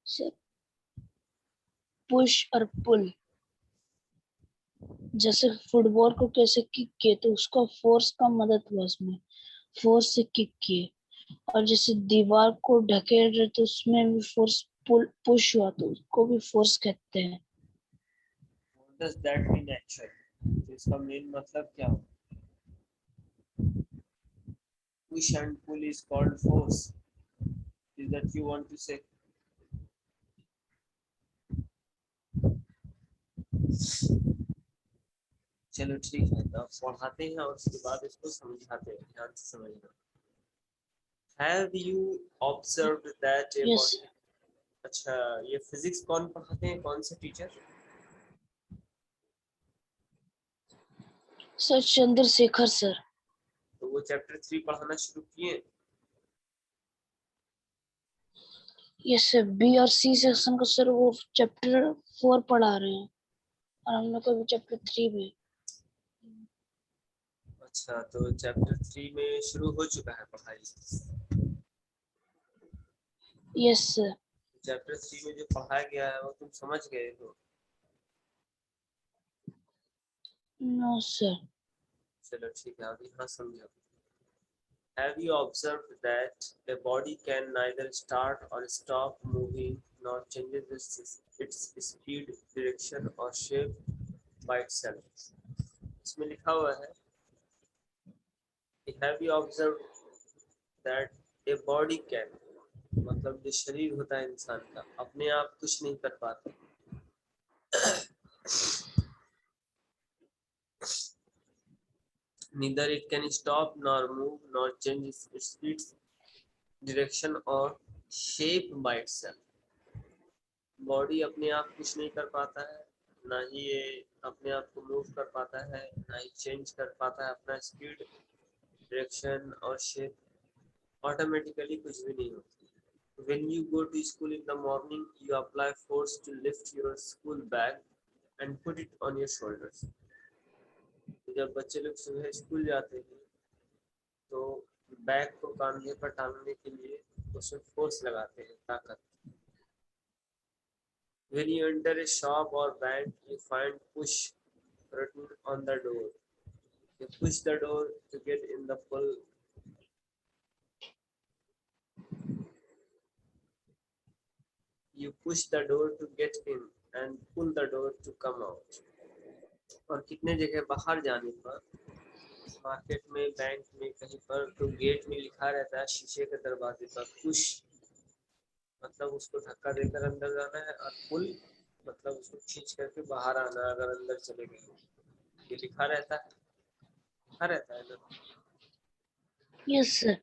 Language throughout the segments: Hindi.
सर पुश और पुल, जैसे फुटबॉल को कैसे किक किए तो उसका फोर्स का मदद हुआ, उसमें फोर्स से किक किए। और जैसे दीवार को ढकेल रहे तो उसमें भी फोर्स पुश हुआ तो उसको भी फोर्स कहते हैं। What does that mean actually? तो इसका मेन मतलब क्या हो? Push and pull is called force. Is that you want to say? चलो ठीक है, तो पढ़ाते हैं और उसके बाद इसको समझाते हैं, ध्यान से समझना। Have you observed that a yes body? अच्छा, ये फिजिक्स कौन पढ़ाते हैं, कौन से टीचर? Sir Chandrashekhar sir. तो वो चैप्टर 3 पढ़ाना शुरू किए। यस सर, बी और सी सेक्शन का सर वो चैप्टर 4 पढ़ा रहे हैं और हम लोग को भी चैप्टर 3 भी। अच्छा, तो चैप्टर 3 में शुरू हो चुका है पढ़ाई। Yes sir. चैप्टर 3 में जो पढ़ाया गया है वो तुम समझ गए हो? No sir. चलो ठीक है, अब यहाँ समझो। Have you observed that a body can neither start or stop moving nor changes its speed, direction or shape by itself? इसमें लिखा हुआ है Have you observed that a body can, मतलब जो शरीर होता है इंसान का, अपने आप कुछ नहीं कर पाता। Neither it can stop nor move nor change its speed, direction or shape by itself. Body अपने आप कुछ नहीं कर पाता है, ना ही ये अपने आप को मूव कर पाता है, ना ही चेंज कर पाता है अपना स्पीड, डायरेक्शन और शेप। ऑटोमेटिकली कुछ भी नहीं होता। When you go to school in the morning, you apply force to lift your school bag and put it on your shoulders. जब बच्चे लोग सुबह स्कूल जाते हैं तो बैग को कांधे पर टांगने के लिए उसमें फोर्स लगाते हैं, ताकत। When you enter a shop or bank, you find push written on the door. You push the door to get in the pull. You push the door to get in and pull the door to come out. और कितने जगह बाहर जाने पर, मार्केट में, बैंक में, कहीं पर तो गेट में लिखा रहता है शीशे के दरवाजे पर पुश, मतलब उसको धक्का देकर अंदर जाना है, और पुल मतलब उसको खींच करके बाहर आना है अगर अंदर चले गए। ये लिखा रहता है, लिखा रहता है ना। Yes sir.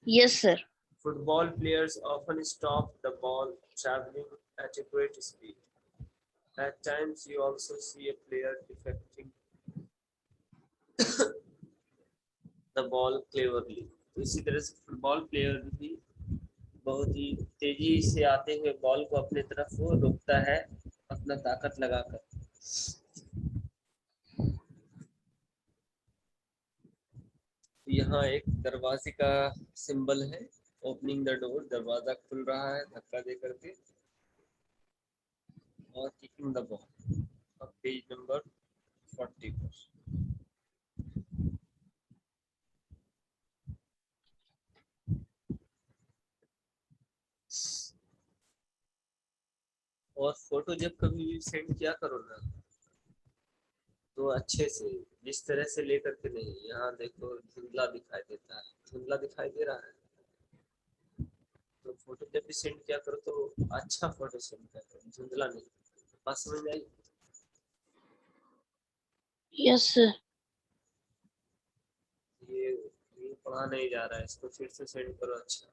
Yes sir. Football players often stop the ball traveling at a great speed. At times you also see a player deflecting the ball cleverly. तो इसी तरह से फुटबॉल प्लेयर भी बहुत ही तेजी से आते हुए बॉल को अपने तरफ वो रोकता है अपना ताकत लगाकर। तो यहाँ एक दरवाजे का सिंबल है, ओपनिंग द डोर, दरवाजा खुल रहा है धक्का दे करके, और किकिंग द बॉल। अब पेज नंबर 40 पर। और फोटो जब कभी भी सेंड किया करो ना, तो अच्छे से, जिस तरह से लेकर के नहीं। यहाँ देखो धुंधला दिखाई देता है, धुंधला दिखाई दे रहा है, तो फोटो जब भी सेंड किया करो तो अच्छा फोटो सेंड करो, धुंधला नहीं। बात समझ में आई? Yes sir. ये पढ़ा नहीं जा रहा है, इसको फिर से सेंड करो। अच्छा,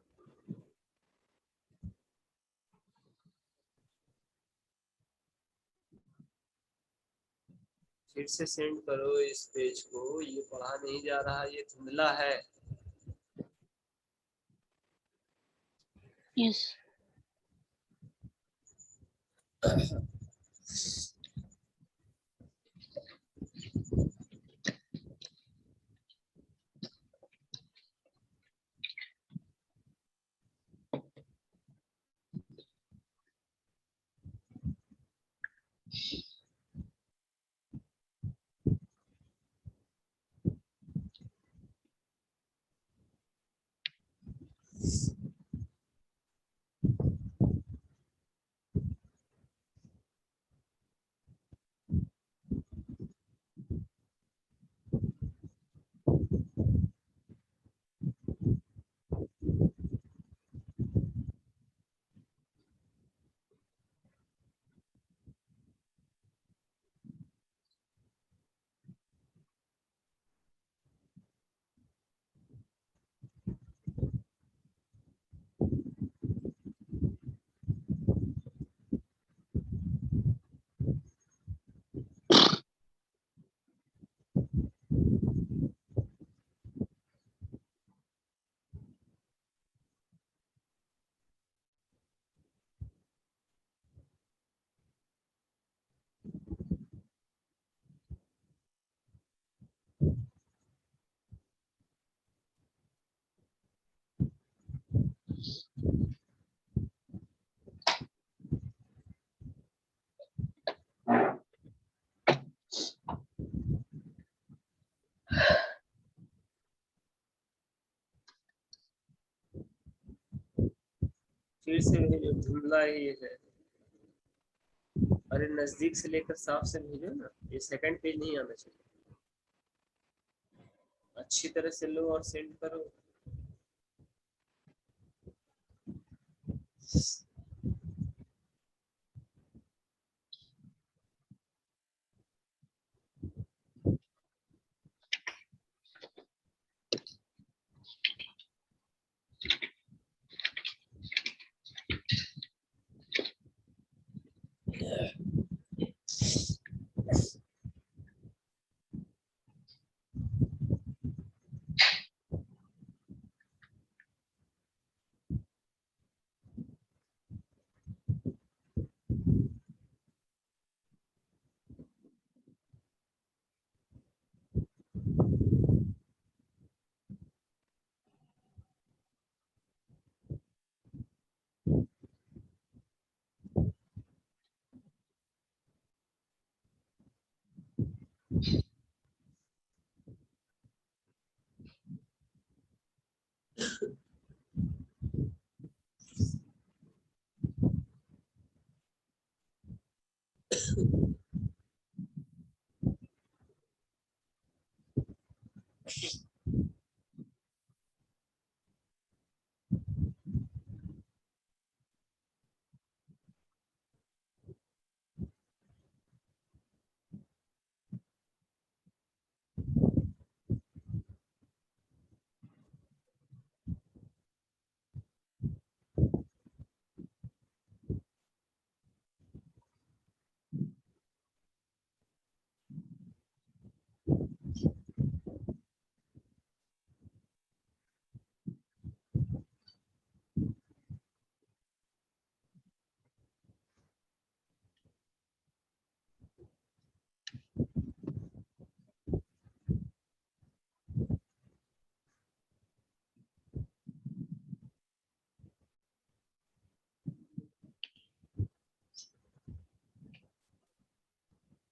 फिर से सेंड करो इस पेज को, ये पढ़ा नहीं जा रहा, ये धुंधला है। यस। फिर से भेजो, धुंधला ही है। अरे नजदीक से लेकर साफ से भेजो ना, ये सेकंड पेज नहीं आना चाहिए। अच्छी तरह से लो और सेंड करो।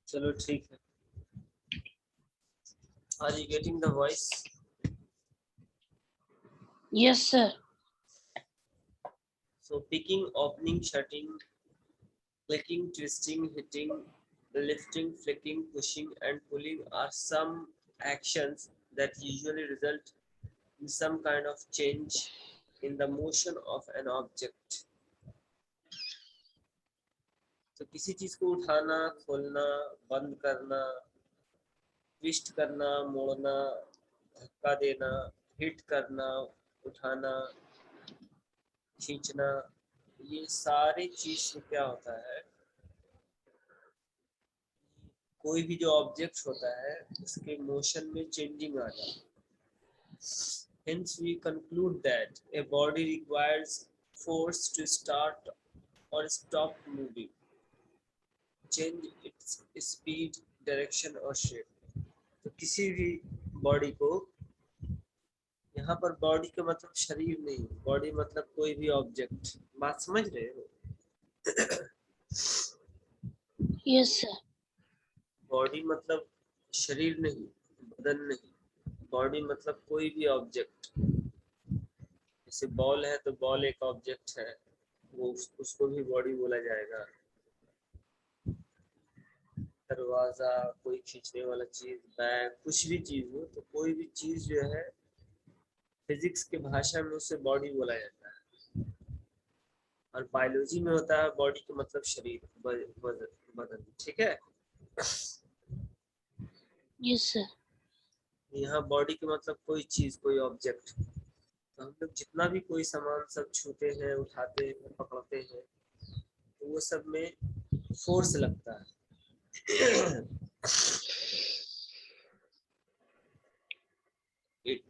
चलो ठीक है। Are you getting the voice? Yes, sir. So picking, opening, shutting, clicking, twisting, hitting, lifting, flicking, pushing and pulling are some actions that usually result in some kind of change in the motion of an object. तो किसी चीज को उठाना, खोलना, बंद करना, ट्विस्ट करना, मोड़ना, धक्का देना, हिट करना, उठाना, खींचना, ये सारी चीज से क्या होता है, कोई भी जो ऑब्जेक्ट होता है उसके मोशन में चेंजिंग आ जाता है। Hence we conclude that a body requires force to start or stop moving, change its speed, direction or shape। तो किसी भी बॉडी को, यहाँ पर बॉडी का मतलब शरीर नहीं, बॉडी मतलब कोई भी ऑब्जेक्ट, बात समझ रहे हो? Yes, sir. बॉडी मतलब शरीर नहीं, बदन नहीं, बॉडी मतलब कोई भी ऑब्जेक्ट। जैसे बॉल है तो बॉल एक ऑब्जेक्ट है, वो उसको भी बॉडी बोला जाएगा। दरवाजा, कोई खींचने वाला चीज, बैग, कुछ भी चीज हो, तो कोई भी चीज जो है फिजिक्स के भाषा में उसे बॉडी बोला जाता है। और बायोलॉजी में होता है बॉडी का मतलब शरीर, बदन। ठीक है? Yes, sir. यहाँ बॉडी का मतलब कोई चीज, कोई ऑब्जेक्ट। तो हम लोग जितना भी कोई सामान सब छूते हैं, उठाते हैं, पकड़ते हैं, तो वो सब में फोर्स लगता है। It,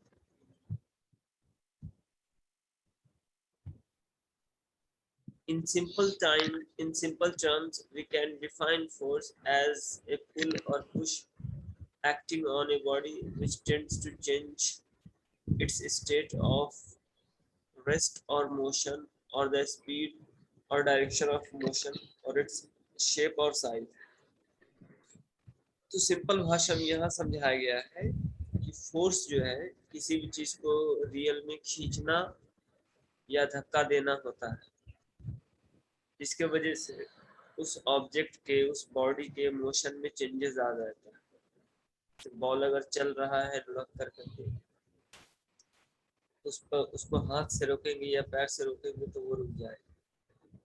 in simple terms, we can define force as a pull or push acting on a body which tends to change its state of rest or motion, or the speed or direction of motion, or its shape or size। तो सिंपल भाषा में यहाँ समझाया गया है कि फोर्स जो है किसी भी चीज को रियल में खींचना या धक्का देना होता है। इसके वजह से उस ऑब्जेक्ट के, उस बॉडी के मोशन में चेंजेस आ जाता है। बॉल अगर चल रहा है लुढ़क कर करके, उसको हाथ से रोकेंगे या पैर से रोकेंगे तो वो रुक जाएगा,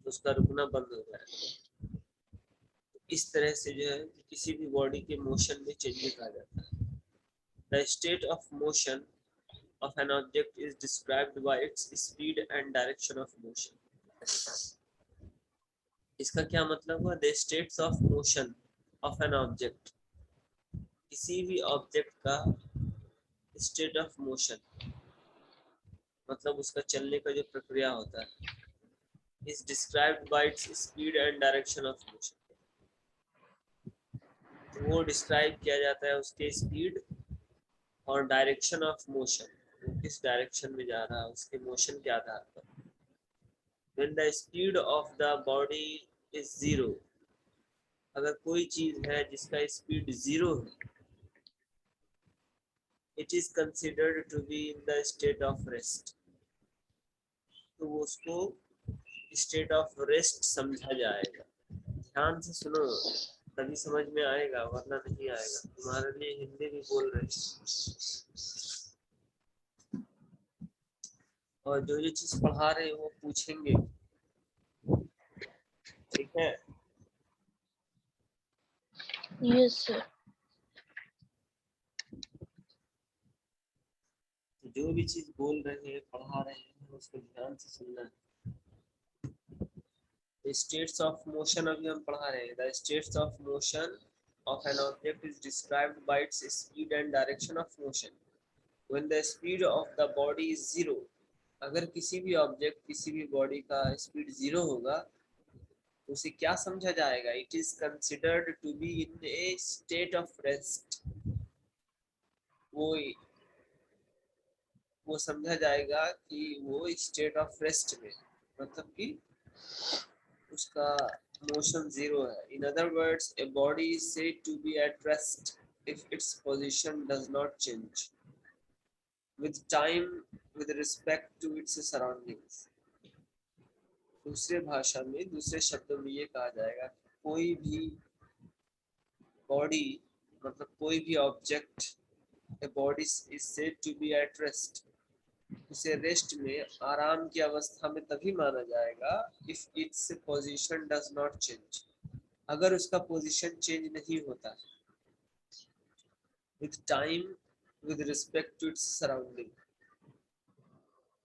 तो उसका रुकना बंद हो जाएगा। तो इस तरह से जो है किसी भी बॉडी के मोशन में चेंजेस आ जाता है। The state of motion of an object is described by its speed and direction of motion. इसका क्या मतलब हुआ? The states of motion of an object, किसी भी ऑब्जेक्ट का स्टेट ऑफ मोशन मतलब उसका चलने का जो प्रक्रिया होता है, is described by its speed and direction of motion. तो वो डिस्क्राइब किया जाता है उसके स्पीड और डायरेक्शन ऑफ मोशन, वो किस डायरेक्शन में जा रहा है उसके मोशन के आधार पर। When the speed of the body is zero, अगर कोई चीज है जिसका स्पीड 0 है, it is considered to be in the state of rest, तो वो उसको स्टेट ऑफ रेस्ट समझा जाएगा। ध्यान से सुनो तभी समझ में आएगा, वरना नहीं आएगा। तुम्हारे लिए हिंदी भी बोल रहे और जो जो चीज पढ़ा रहे हैं वो पूछेंगे, ठीक है? Yes sir. जो भी चीज बोल रहे हैं पढ़ा रहे हैं उसको ध्यान से सुनना है। स्टेट्स ऑफ मोशन अभी हम पढ़ा रहे हैं। The states of motion of an object is described bye its speed and direction of motion. When the speed of the body is 0, अगर किसी भी ऑब्जेक्ट, किसी भी बॉडी का स्पीड 0 होगा तो उसे क्या समझा जाएगा? It is considered to be in a state of rest. वो समझा जाएगा कि वो स्टेट ऑफ रेस्ट में, मतलब कि उसका मोशन 0 है। In other words, a body is said to be at rest if its position does not change with time with respect to its surroundings. दूसरे भाषा में, दूसरे शब्दों में ये कहा जाएगा कोई भी बॉडी, मतलब कोई भी object, a body is said to be at rest, उसे रेस्ट में, आराम की अवस्था में तभी माना जाएगा if its position does not change, अगर उसका पोजीशन चेंज नहीं होता, with time with respect to its surrounding,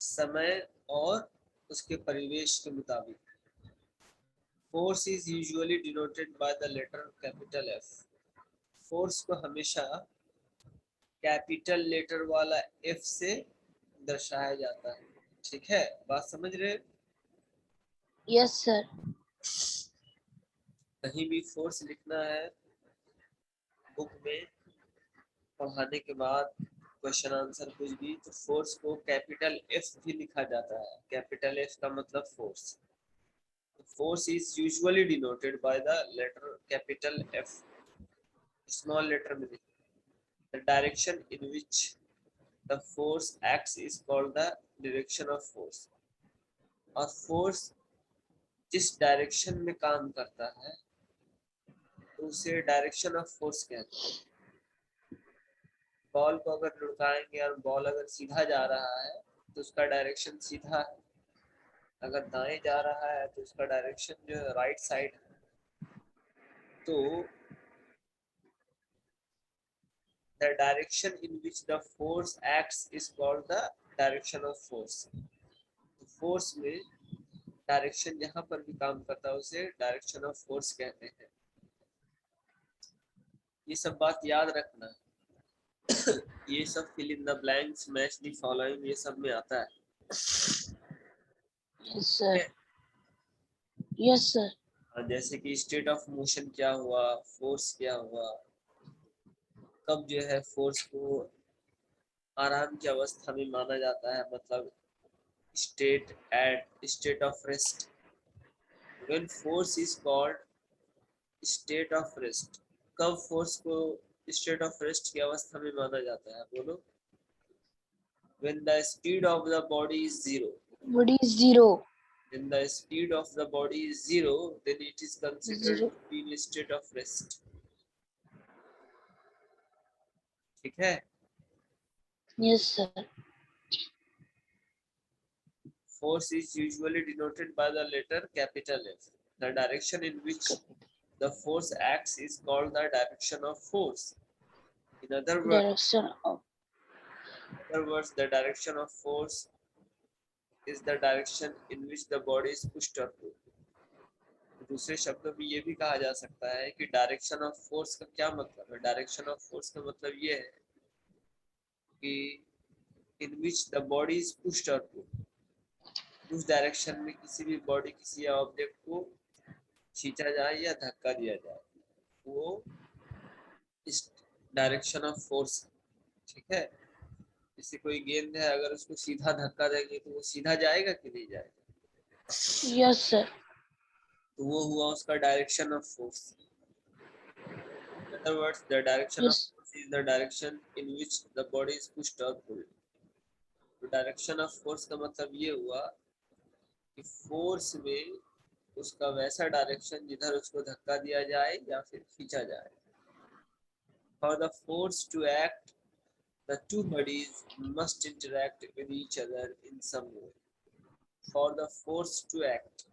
समय और उसके परिवेश के मुताबिक। Force is usually denoted by the letter capital F. Force को हमेशा कैपिटल लेटर वाला एफ से दर्शाया जाता है, ठीक है? बात समझ रहे? Yes sir. कहीं भी फोर्स लिखना है बुक में पढ़ाने के बाद, क्वेश्चन आंसर कुछ भी, तो फोर्स को कैपिटल एफ भी लिखा जाता है। कैपिटल एफ का मतलब force. Force is usually denoted by the letter capital F, small letter में। The direction in which the force acts is called the direction of force. और force जिस डायरेक्शन में काम करता है तो उसे डायरेक्शन ऑफ फोर्स कहते हैं। बॉल को अगर लुढ़काएंगे और बॉल अगर सीधा जा रहा है तो उसका डायरेक्शन सीधा है, अगर दाएं जा रहा है तो उसका डायरेक्शन जो है राइट साइड है। तो the direction in which the force acts is called the direction of force. तो फोर्स में डायरेक्शन जहां पर भी काम करता है उसे डायरेक्शन ऑफ फोर्स कहते हैं। ये सब बात याद रखना। ये सब fill in the blanks, match the following, ये सब में आता है। Yes sir. Yes sir. जैसे कि स्टेट ऑफ मोशन क्या हुआ, फोर्स क्या हुआ, कब जो है फोर्स को आराम की अवस्था में माना जाता है, मतलब state of rest. When force is called state of rest, कब फोर्स को स्टेट ऑफ रेस्ट की अवस्था में माना जाता है? बोलो। When the speed of the body is 0. Body is 0. when the speed of the body is 0, then it is considered 0. to be in a state of rest. ठीक है. Yes, sir. Force is usually denoted by the letter capital F. The direction in which the force acts is called the direction of force. In other words, the direction of force is the direction in which the body is pushed upward. दूसरे शब्दों में ये भी कहा जा सकता है कि डायरेक्शन ऑफ फोर्स का क्या मतलब है. डायरेक्शन ऑफ फोर्स का मतलब ये है कि in which the body is pushed upward. उस डायरेक्शन में किसी भी बॉडी किसी ऑब्जेक्ट को खींचा जाए या धक्का दिया जाए, वो इस डायरेक्शन ऑफ फोर्स. ठीक है. जैसे कोई गेंद है, अगर उसको सीधा धक्का देंगे तो वो सीधा जाएगा कि नहीं जाएगा. Yes sir. तो वो हुआ उसका direction of force. In other words, the direction of force is the direction in which the body is pushed upward. तो डायरेक्शन ऑफ फोर्स का मतलब ये हुआ कि फोर्स में उसका वैसा डायरेक्शन जिधर उसको धक्का दिया जाए या फिर खींचा जाए. For the force to act, the two bodies must interact with each other in some way. For the force to act,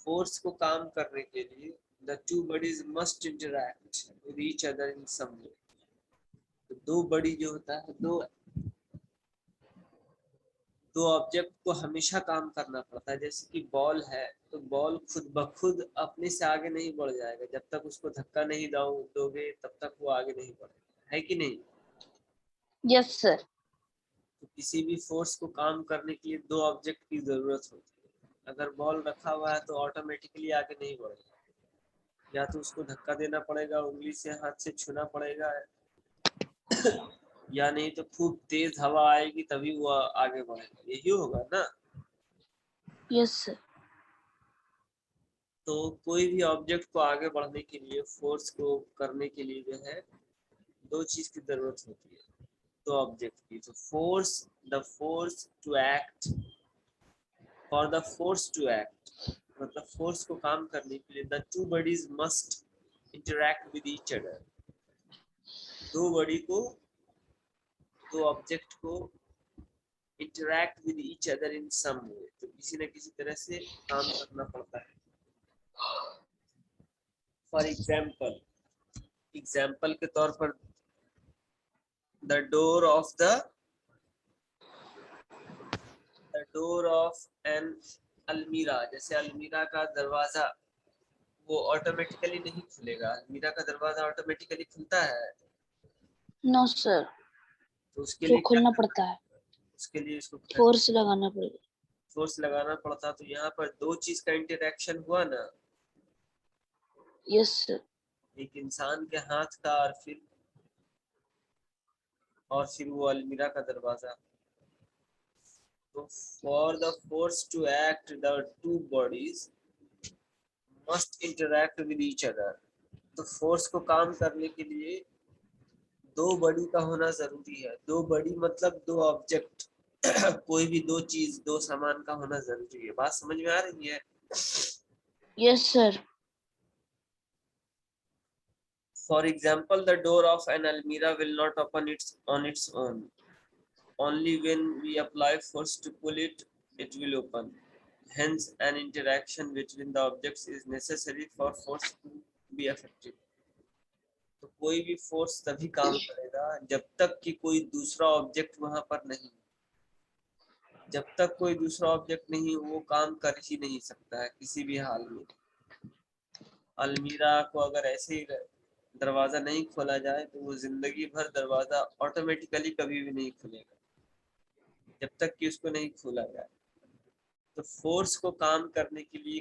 force को काम करने के लिए the two bodies must interact with each other in some way. तो दो बॉडी जो होता है, दो ऑब्जेक्ट को हमेशा काम करना पड़ता है. जैसे कि बॉल है, तो बॉल खुद ब खुद अपने से आगे नहीं बढ़ जाएगा. जब तक उसको धक्का नहीं दोगे तब तक वो आगे नहीं बढ़ेगा, है कि नहीं. Yes sir. तो किसी भी फोर्स को काम करने के लिए दो ऑब्जेक्ट की जरूरत होती है. अगर बॉल रखा हुआ है तो ऑटोमेटिकली आगे नहीं बढ़ेगा. या तो उसको धक्का देना पड़ेगा, उंगली से हाथ से छूना पड़ेगा, या नहीं तो खूब तेज हवा आएगी तभी वो आगे बढ़ेगा. यही होगा ना. Yes sir. तो कोई भी ऑब्जेक्ट को आगे बढ़ने के लिए, फोर्स को करने के लिए जो है, दो चीज की जरूरत होती है, दो ऑब्जेक्ट की. तो the force to act, for the force to act मतलब फोर्स को काम करने के लिए the two bodies must interact with each other. दो बॉडी को, दो ऑब्जेक्ट को interact with each other in some way. तो किसी न किसी तरह से काम करना पड़ता है. फॉर एग्जाम्पल के तौर पर द डोर ऑफ एन अलमीरा. जैसे अलमीरा का दरवाजा वो ऑटोमेटिकली नहीं खुलेगा. अलमीरा का दरवाजा ऑटोमेटिकली खुलता है? No sir. तो उसके लिए खुलना पड़ता है. उसके लिए इसको फोर्स लगाना पड़ेगा. फोर्स लगाना पड़ता. तो यहाँ पर दो चीज का इंटरेक्शन हुआ ना. Yes sir. एक इंसान के हाथ का और फिर वो अलमीरा का दरवाजा. तो for the force to act the two bodies must interact with each other. तो फोर्स को काम करने के लिए दो बॉडी का होना जरूरी है. दो बॉडी मतलब दो ऑब्जेक्ट, कोई भी दो चीज, दो सामान का होना जरूरी है. बात समझ में आ रही है? Yes sir. For example, the door of an almirah will not open on its own. Only when we apply force to pull it, it will open. Hence, an interaction between the objects is necessary for force to be effective. तो कोई भी फोर्स तभी काम करेगा जब तक कि कोई दूसरा ऑब्जेक्ट वहां पर नहीं. जब तक कोई दूसरा ऑब्जेक्ट नहीं, वो काम कर ही नहीं सकता है किसी भी हाल में. अलमीरा को अगर ऐसे ही दरवाजा नहीं खोला जाए तो वो जिंदगी भर दरवाजा ऑटोमेटिकली कभी भी नहीं खुलेगा जब तक कि उसको नहीं खोला जाए. तो फोर्स को काम करने के लिए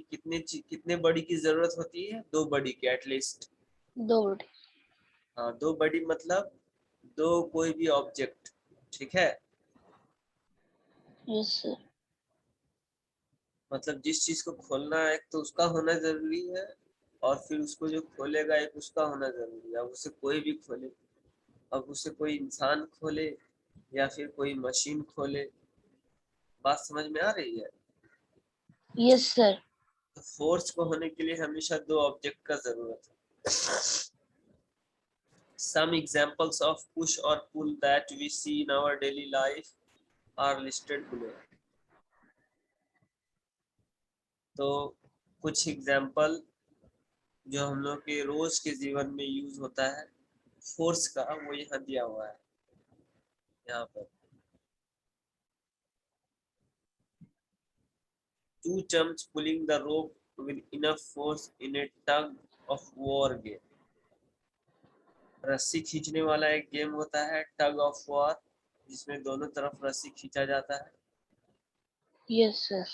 कितने बॉडी की जरूरत होती है? दो बॉडी की एटलीस्ट. दो बॉडी. हाँ, दो बॉडी मतलब दो कोई भी ऑब्जेक्ट. ठीक है. Yes sir. मतलब जिस चीज को खोलना है एक तो उसका होना जरूरी है, और फिर उसको जो खोलेगा एक उसका होना जरूरी है. अब उसे कोई भी खोले, अब उसे कोई इंसान खोले या फिर कोई मशीन खोले. बात समझ में आ रही है? Yes, sir. तो फोर्स को होने के लिए हमेशा दो ऑब्जेक्ट का जरूरत है. Some examples of push or pull that we see in our daily life are listed below. तो कुछ एग्जाम्पल जो हम लोग के रोज के जीवन में यूज होता है फोर्स का, वो यहाँ दिया हुआ है. यहाँ पर two chums pulling the rope with enough force in a tug of war game. रस्सी खींचने वाला एक गेम होता है टग ऑफ वॉर, जिसमें दोनों तरफ रस्सी खींचा जाता है. Yes, sir.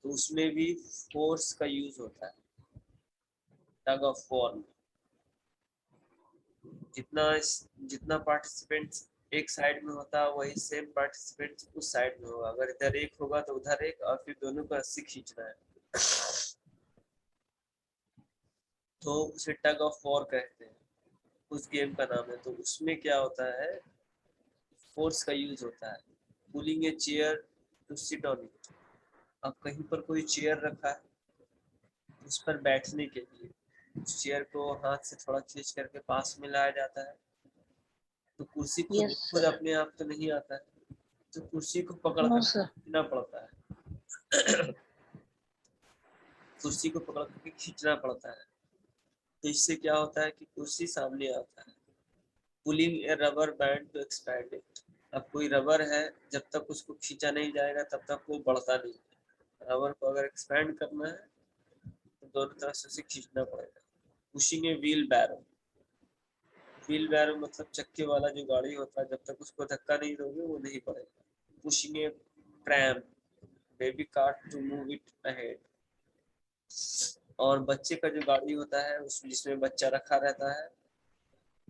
तो उसमें भी फोर्स का यूज होता है टग ऑफ वॉर में. जितना पार्टिसिपेंट्स एक साइड में होता है वही सेम पार्टिसिपेंट्स उस साइड में होगा. अगर इधर एक होगा तो उधर एक, और फिर दोनों को रस्सी खींचना है, तो उसे टग ऑफ वॉर कहते हैं. उस गेम का नाम है. तो उसमें क्या होता है, फोर्स का यूज होता है. Pulling a chair to sit on it. अब कहीं पर कोई चेयर रखा है, उस पर बैठने के लिए उस चेयर को हाथ से थोड़ा खींच करके पास में लाया जाता है. तो कुर्सी खुद Yes, खुद sir. अपने आप तो नहीं आता है, तो कुर्सी को पकड़ No, कर sir. खींचना पड़ता है. कुर्सी को पकड़ करके खींचना पड़ता है. तो इससे क्या होता है कि कुर्सी सामने आता है. Pulling a rubber band to expand it. अब कोई रबर है, जब तक उसको खींचा नहीं जाएगा तब तक वो बढ़ता नहीं है. रबर को अगर एक्सपैंड करना है तो दोनों तरफ से उसे खींचना पड़ेगा. Pushing a wheelbarrow. Wheelbarrow मतलब चक्के वाला जो गाड़ी होता है, जब तक उसको धक्का नहीं दोगे वो नहीं बढ़ेगा. Pushing a pram baby cart to move it ahead. और बच्चे का जो गाड़ी होता है उसमें जिसमें बच्चा रखा रहता है,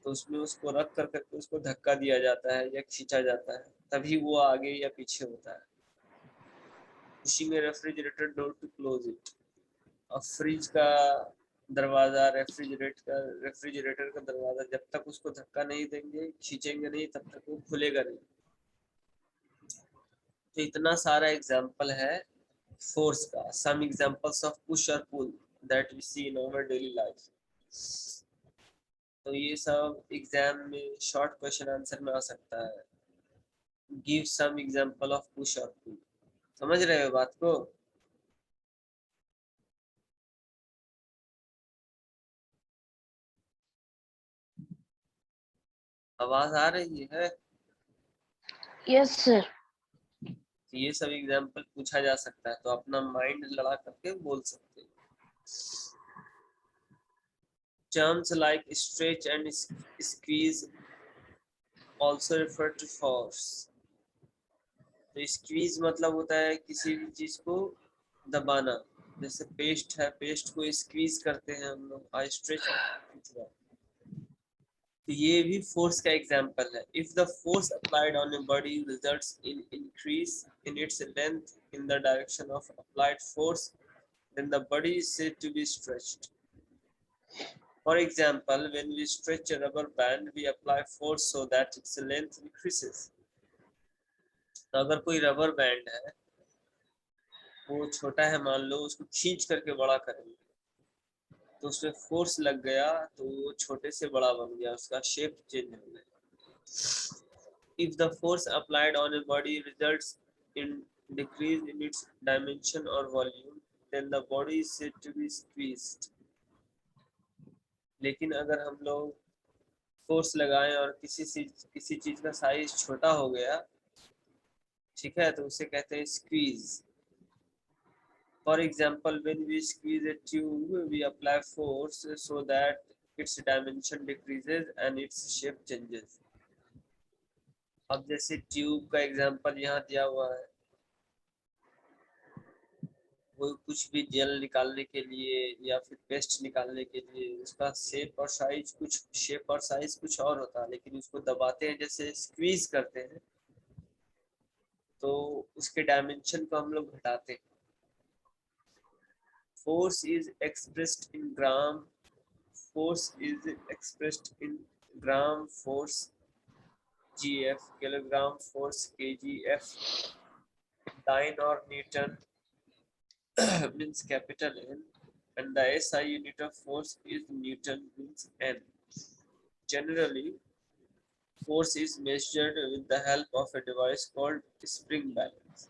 तो उसमें उसको रख कर करके उसको धक्का दिया जाता है या खींचा जाता है, तभी वो आगे या पीछे होता है. Pushing a refrigerator door to close it. और फ्रिज का दरवाजा, रेफ्रिजरेटर का दरवाजा, जब तक उसको धक्का नहीं देंगे, खींचेंगे नहीं, तब तक वो खुलेगा नहीं. तो इतना सारा एग्जाम्पल है फोर्स का. सम एग्जाम्पल्स ऑफ पुश और pull that we see in our daily life. तो ये सब एग्जाम में शॉर्ट क्वेश्चन आंसर में आ सकता है. Give some example of push और पुल. समझ रहे हो बात को? आवाज आ रही है? Yes, sir. तो ये सब एग्जांपल पूछा जा सकता है, तो अपना माइंड लड़ा करके बोल सकते हैं. Terms like stretch and squeeze also refer to force. तो स्क्वीज मतलब होता है किसी भी चीज को दबाना. जैसे पेस्ट है, पेस्ट को स्क्वीज करते हैं हम लोग. आई स्ट्रेच, तो ये भी फोर्स का एग्जांपल है. If the force applied on a body results in increase in its length in the direction of applied force, then the body is said to be stretched. For example, when we stretch a rubber band, we apply force so that its length increases. तो अगर कोई रबर बैंड है, वो छोटा है मान लो, उसको खींच करके बड़ा करेंगे तो उसमें फोर्स लग गया, तो वो छोटे से बड़ा बन गया, उसका शेप चेंज हो गया. If the force applied on a body results in decrease in its dimension or volume, then the body is said to be squeezed. लेकिन अगर हम लोग फोर्स लगाएं और किसी चीज का साइज छोटा हो गया, ठीक है, तो उसे कहते हैं squeeze. For example, when we squeeze a tube, we apply force so that its dimension decreases and its shape changes. अब जैसे ट्यूब का एग्जाम्पल यहाँ दिया हुआ है, वो कुछ भी जेल निकालने के लिए या फिर पेस्ट निकालने के लिए उसका शेप और साइज कुछ और होता है, लेकिन उसको दबाते हैं, जैसे स्क्वीज करते हैं, तो उसके डायमेंशन को हम लोग घटाते हैं. Force is expressed in gram. Force GF, kilogram force KGF, dyne और newton means capital N, and the SI unit of force is Newton, means N. Generally, force is measured with the help of a device called spring balance.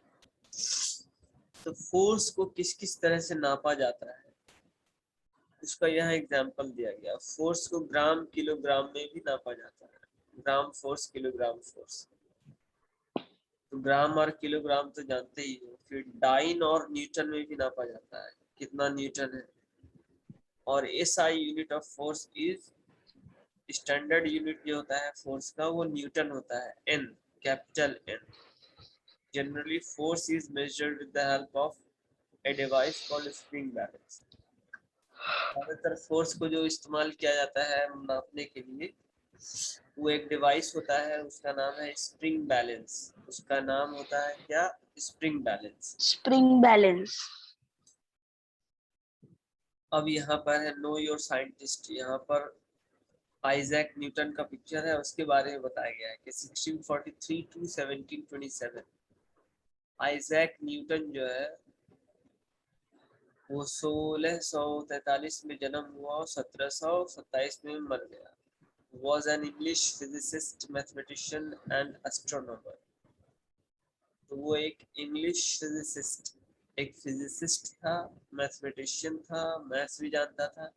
तो फोर्स को किस किस तरह से नापा जाता है उसका यहाँ एग्जाम्पल दिया गया। फोर्स को ग्राम किलोग्राम में भी नापा जाता है, ग्राम फोर्स किलोग्राम फोर्स। तो ग्राम और किलोग्राम तो जानते ही हो, फिर डाइन और न्यूटन में भी नापा जाता है, कितना न्यूटन है। और SI unit of force is, standard unit जो होता है फोर्स का वो न्यूटन होता है, N, capital N. Generally force is measured with the help of a device called spring balance. ज्यादातर फोर्स को जो इस्तेमाल किया जाता है नापने के लिए वो एक डिवाइस होता है, उसका नाम है स्प्रिंग बैलेंस। उसका नाम होता है क्या? Spring balance. Spring balance. अब यहाँ पर है नो योर साइंटिस्ट। यहाँ पर आइजैक न्यूटन का पिक्चर है, उसके बारे में बताया गया है कि 1643 टू 1727 आइजैक न्यूटन जो है वो 1643 में जन्म हुआ और 1727 में मर गया। Was an English physicist, mathematician and astronomer. तो वो एक इंग्लिश फिजिसिस्ट, एक फिजिसिस्ट था, मैथमेटिशियन था, मैथ्स भी जानता था,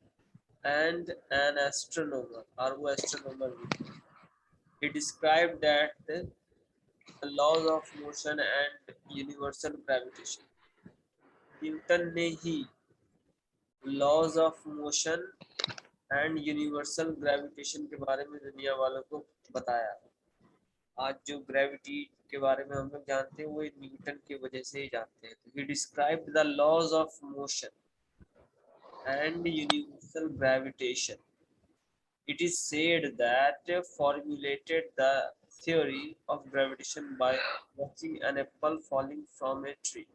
एंड एन एस्ट्रोनॉमर, और वो एस्ट्रोनॉमर भी था। He described that the laws of motion and universal gravitation. Newton ने ही laws of motion and universal gravitation के बारे में दुनिया वालों को बताया। आज जो ग्रेविटी के बारे में हम लोग जानते हैं वो न्यूटन की वजह से ही जानते हैं। तो he described the laws of motion and universal gravitation. It is said that formulated the theory of gravitation by watching an apple falling from a tree.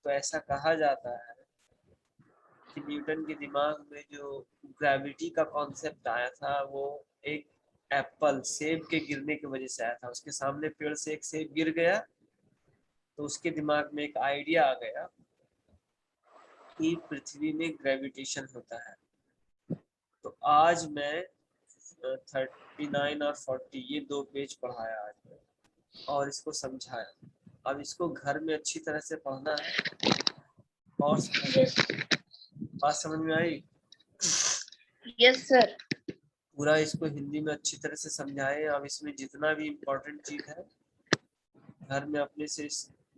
तो ऐसा कहा जाता है कि न्यूटन के दिमाग में जो ग्रेविटी का कॉन्सेप्ट आया था वो एक एप्पल, सेब के गिरने की वजह से आया था। उसके सामने पेड़ से एक सेब गिर गया तो उसके दिमाग में एक आइडिया आ गया कि पृथ्वी में ग्रेविटेशन होता है। तो आज मैं 39 और 40 ये 2 पेज पढ़ाया आज मैं, और इसको समझाया। अब इसको घर में अच्छी तरह से पढ़ना है और बात समझ में आई? Yes sir. पूरा इसको हिंदी में अच्छी तरह से समझाएं। अब इसमें जितना भी इम्पोर्टेंट चीज है घर में अपने से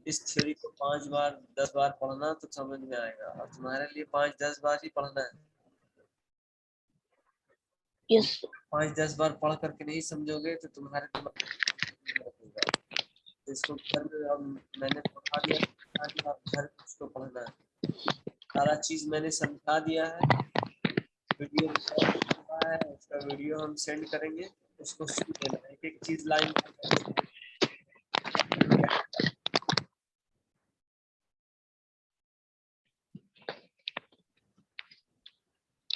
इस थ्योरी को 5 बार 10 बार पढ़ना तो समझ में आएगा। और तुम्हारे लिए 5-10 बार ही पढ़ना है। यस 5-10 बार पढ़ करके नहीं समझोगे तो तुम्हारे दिमाग में रहेगा। तो इसको घर में, अब मैंने पढ़ा दिया, आप घर में उसको पढ़ना है। सारा चीज मैंने समझा दिया है, वीडियो रिकॉर्ड हुआ है, उसका वीडियो हम सेंड करेंगे, उसको सुन लेना, एक एक चीज लाइन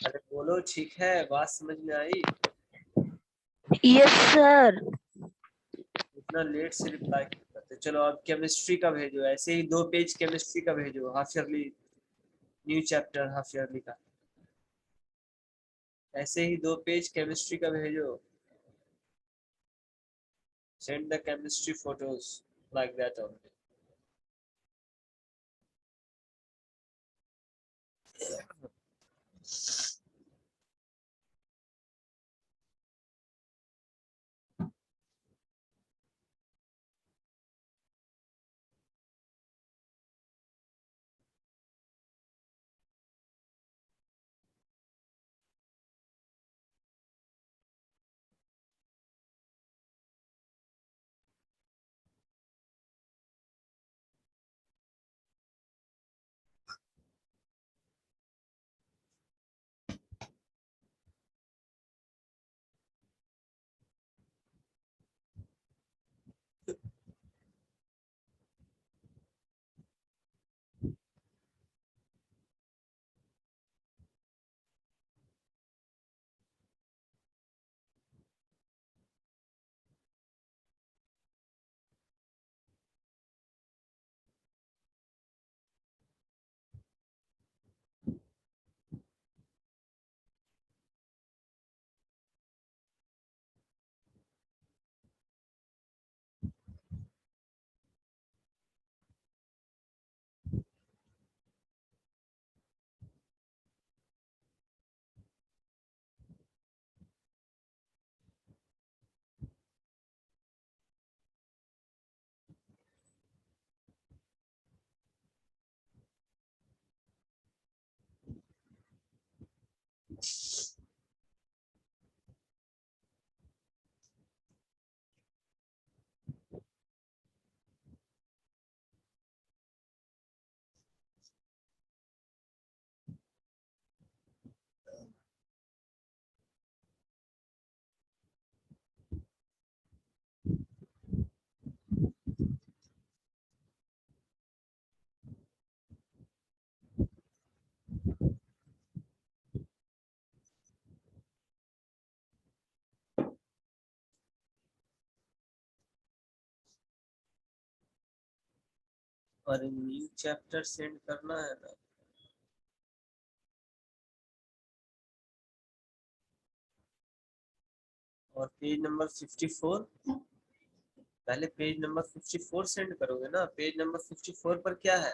अरे बोलो, ठीक है? बात समझ में आई? Yes sir. इतना लेट से रिप्लाई करते। चलो अब केमिस्ट्री का भेजो, ऐसे ही 2 पेज केमिस्ट्री का भेजो, half yearly new chapter half yearly का। ऐसे ही 2 पेज केमिस्ट्री का भेजो। Send the chemistry photos like that only. और न्यू चैप्टर सेंड करना है ना। और पेज नंबर 54, पहले पेज नंबर 54 सेंड करोगे ना। पेज नंबर 54 पर क्या है?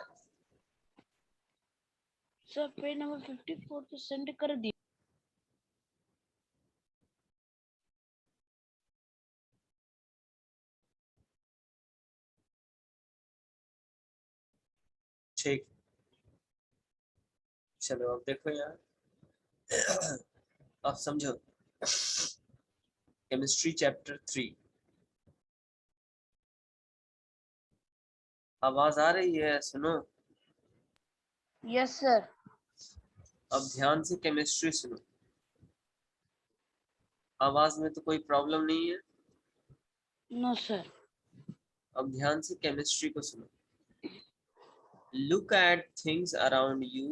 सर पेज नंबर 54 तो सेंड कर दिया। ठीक, चलो अब देखो यार, अब समझो। Chemistry chapter 3। आवाज आ रही है? सुनो। Yes sir. अब ध्यान से केमिस्ट्री सुनो। आवाज में तो कोई प्रॉब्लम नहीं है। No sir. अब ध्यान से केमिस्ट्री को सुनो। Look at things around you.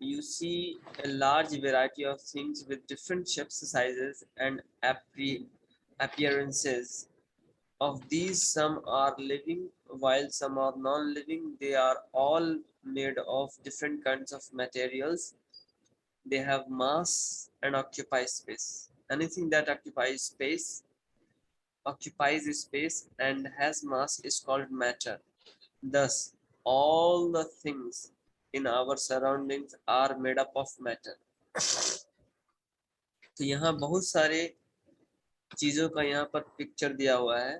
You see a large variety of things with different shapes, sizes, and appearances. Of these, some are living, while some are non-living. They are all made of different kinds of materials. They have mass and occupy space. Anything that occupies space and has mass is called matter. Thus, all the things in our surroundings are made up of matter. तो यहाँ बहुत सारे चीजों का यहाँ पर पिक्चर दिया हुआ है।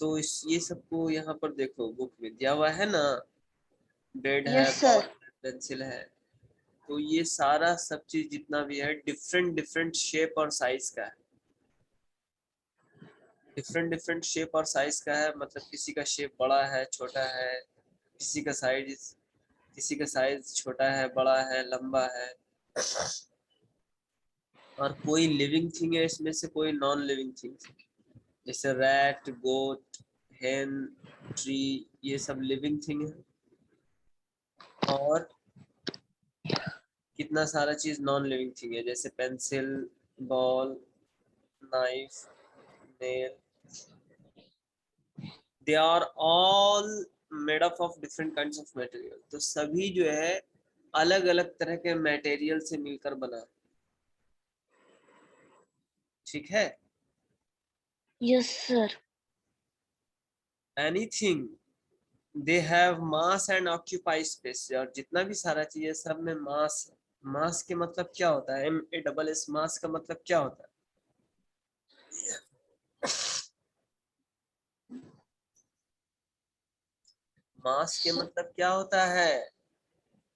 तो ये सबको यहाँ पर देखो, बुक में दिया हुआ है ना। बेड है, यस बॉल सर। है, पेंसिल है। तो ये सारा सब चीज जितना भी है डिफरेंट डिफरेंट शेप और साइज का है। डिफरेंट डिफरेंट शेप और साइज का है, मतलब किसी का शेप बड़ा है, छोटा है, किसी का साइज छोटा है, बड़ा है, लंबा है। और कोई लिविंग थिंग है इसमें से, कोई नॉन लिविंग थिंग, जैसे रैट, गोट, हेन, ट्री, ये सब लिविंग थिंग है। और कितना सारा चीज नॉन लिविंग थिंग है, जैसे pencil, ball, knife, nail. They are all made up of different kinds of material. तो सभी जो है अलग अलग तरह के मटेरियल से मिलकर बना है। ठीक है। Yes sir. Anything they have mass and occupy space. और जितना भी सारा चीज है सब में मास है। मास के मतलब क्या होता है? MASS, मास का मतलब क्या होता है? मास के मतलब क्या होता है?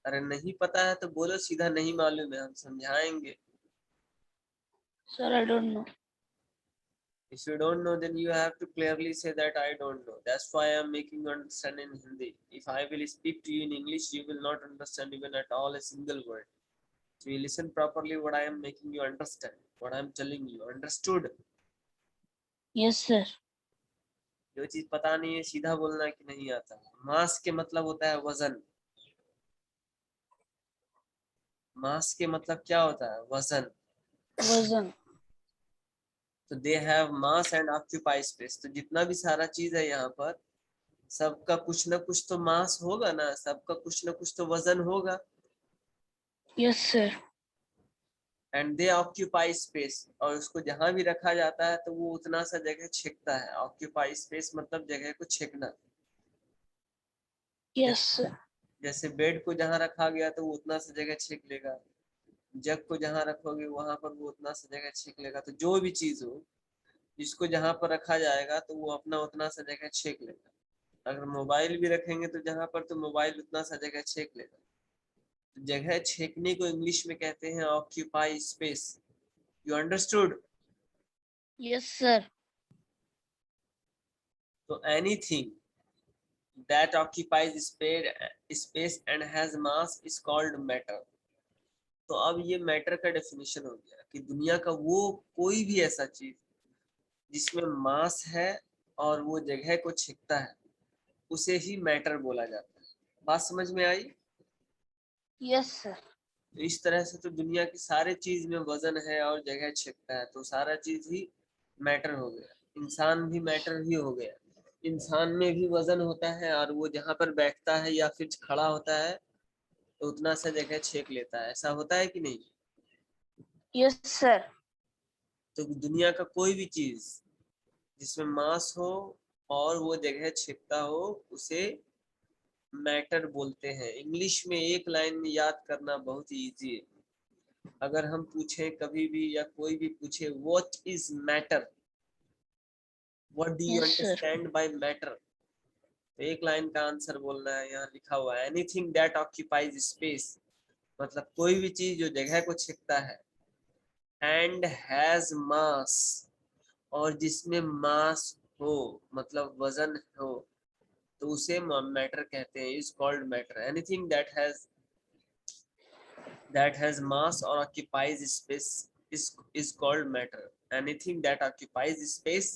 अरे नहीं पता है तो बोलो सीधा नहीं मालूम है, हम समझाएंगे। Sir I don't know. If you don't know, then you have to clearly say that I don't know. That's why I'm making you understand in Hindi. If I will speak to you in English, you will not understand even at all a single word. So you listen properly what I am making you understand, what I am telling you. Understood? Yes sir. जो चीज पता नहीं है सीधा बोलना कि नहीं आता। मास के मतलब होता है वजन। मास के मतलब क्या होता है? वजन। वजन। तो they have mass and occupy space. तो जितना भी सारा चीज है यहाँ पर, सबका कुछ ना कुछ तो मास होगा ना, सबका कुछ ना कुछ तो वजन होगा। Yes sir. And they occupy space. और उसको जहां भी रखा जाता है तो वो उतना सा जगह छेकता है। ऑक्यूपाई स्पेस मतलब जगह को छेकना। Yes sir. जैसे बेड को जहां रखा गया तो वो उतना सा जगह छेक लेगा। जग को जहां रखोगे वहां पर वो उतना सा जगह छेक लेगा। तो जो भी चीज हो जिसको जहां पर रखा जाएगा तो वो अपना उतना सा जगह छेक लेगा। अगर मोबाइल भी रखेंगे तो जहां पर, तो मोबाइल उतना सा जगह छेक लेगा। तो जगह छेकने को इंग्लिश में कहते हैं occupy space. You understood? Yes sir. तो anything that occupies space and has mass is called matter. तो अब ये मैटर का डेफिनेशन हो गया कि दुनिया का वो कोई भी ऐसा चीज जिसमें मास है और वो जगह को छेकता है, उसे ही मैटर बोला जाता है। बात समझ में आई? Yes sir. तो इस तरह से तो दुनिया की सारे चीज में वजन है और जगह छेकता है, तो सारा चीज ही मैटर हो गया। इंसान भी मैटर ही हो गया। इंसान में भी वजन होता है और वो जहाँ पर बैठता है या फिर खड़ा होता है तो उतना सा जगह छेक लेता है, ऐसा होता है कि नहीं? Yes sir. तो दुनिया का कोई भी चीज जिसमें मास हो और वो जगह छेकता हो उसे मैटर बोलते हैं। इंग्लिश में एक लाइन में याद करना बहुत ही इजी है। अगर हम पूछें कभी भी या कोई भी पूछे what is matter, what do you yes sir. Understand by matter, तो एक लाइन का आंसर बोलना है। यहाँ लिखा हुआ है एनीथिंग दैट ऑक्यूपाइज स्पेस, मतलब कोई भी चीज जो जगह को छेकता है, एंड हैज मास, और जिसमें मास हो मतलब वजन हो, तो उसे मैटर कहते हैं, is called matter. Anything that has mass or occupies space is called matter. Anything that occupies space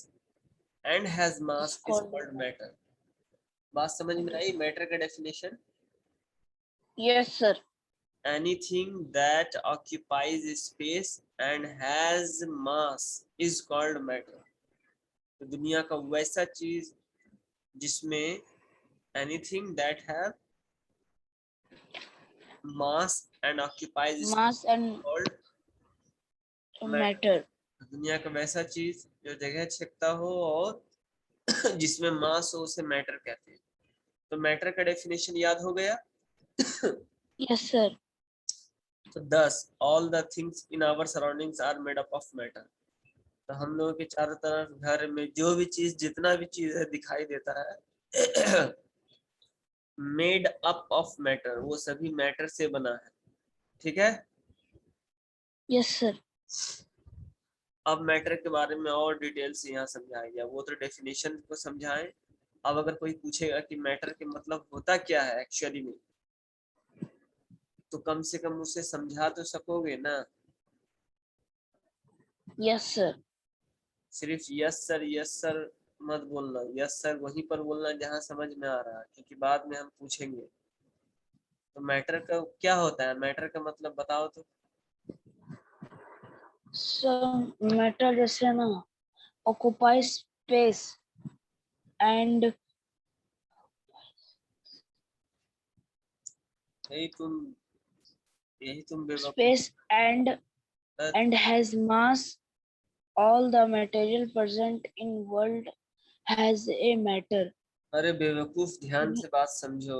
and has mass it's is called. called matter. बात समझ में आई मैटर का definition? Yes sir. Anything that occupies space and has mass is called matter. तो दुनिया का वैसा चीज जिसमें anything that have mass and occupies space mass and called matter. Matter. दुनिया का वैसा चीज जो जगह छेकता हो और जिसमें मास हो उसे मैटर कहते हैं। तो मैटर का डेफिनेशन याद हो गया। Yes sir. तो 10 all the things in our surroundings are made up of matter. तो हम लोगों के चारों तरफ घर में जो भी चीज जितना भी चीज है दिखाई देता है मेड अप ऑफ मैटर, वो सभी मैटर से बना है। ठीक है। Yes sir. अब मैटर के बारे में और डिटेल से यहाँ समझाया गया, वो तो डेफिनेशन को समझाएं। अब अगर कोई पूछेगा कि मैटर के मतलब होता क्या है एक्चुअली में, तो कम से कम उसे समझा तो सकोगे ना। Yes sir. सिर्फ यस सर मत बोलना, यस सर वहीं पर बोलना जहाँ समझ में आ रहा है, क्योंकि बाद में हम पूछेंगे। तो मैटर का क्या होता है, मैटर का मतलब बताओ तो। सर मैटर जैसे ना ऑक्युपाई स्पेस एंड यही तुम बेवकूफ। space and has mass. All the material present in world has a matter. अरे बेवकूफ, ध्यान से बात समझो।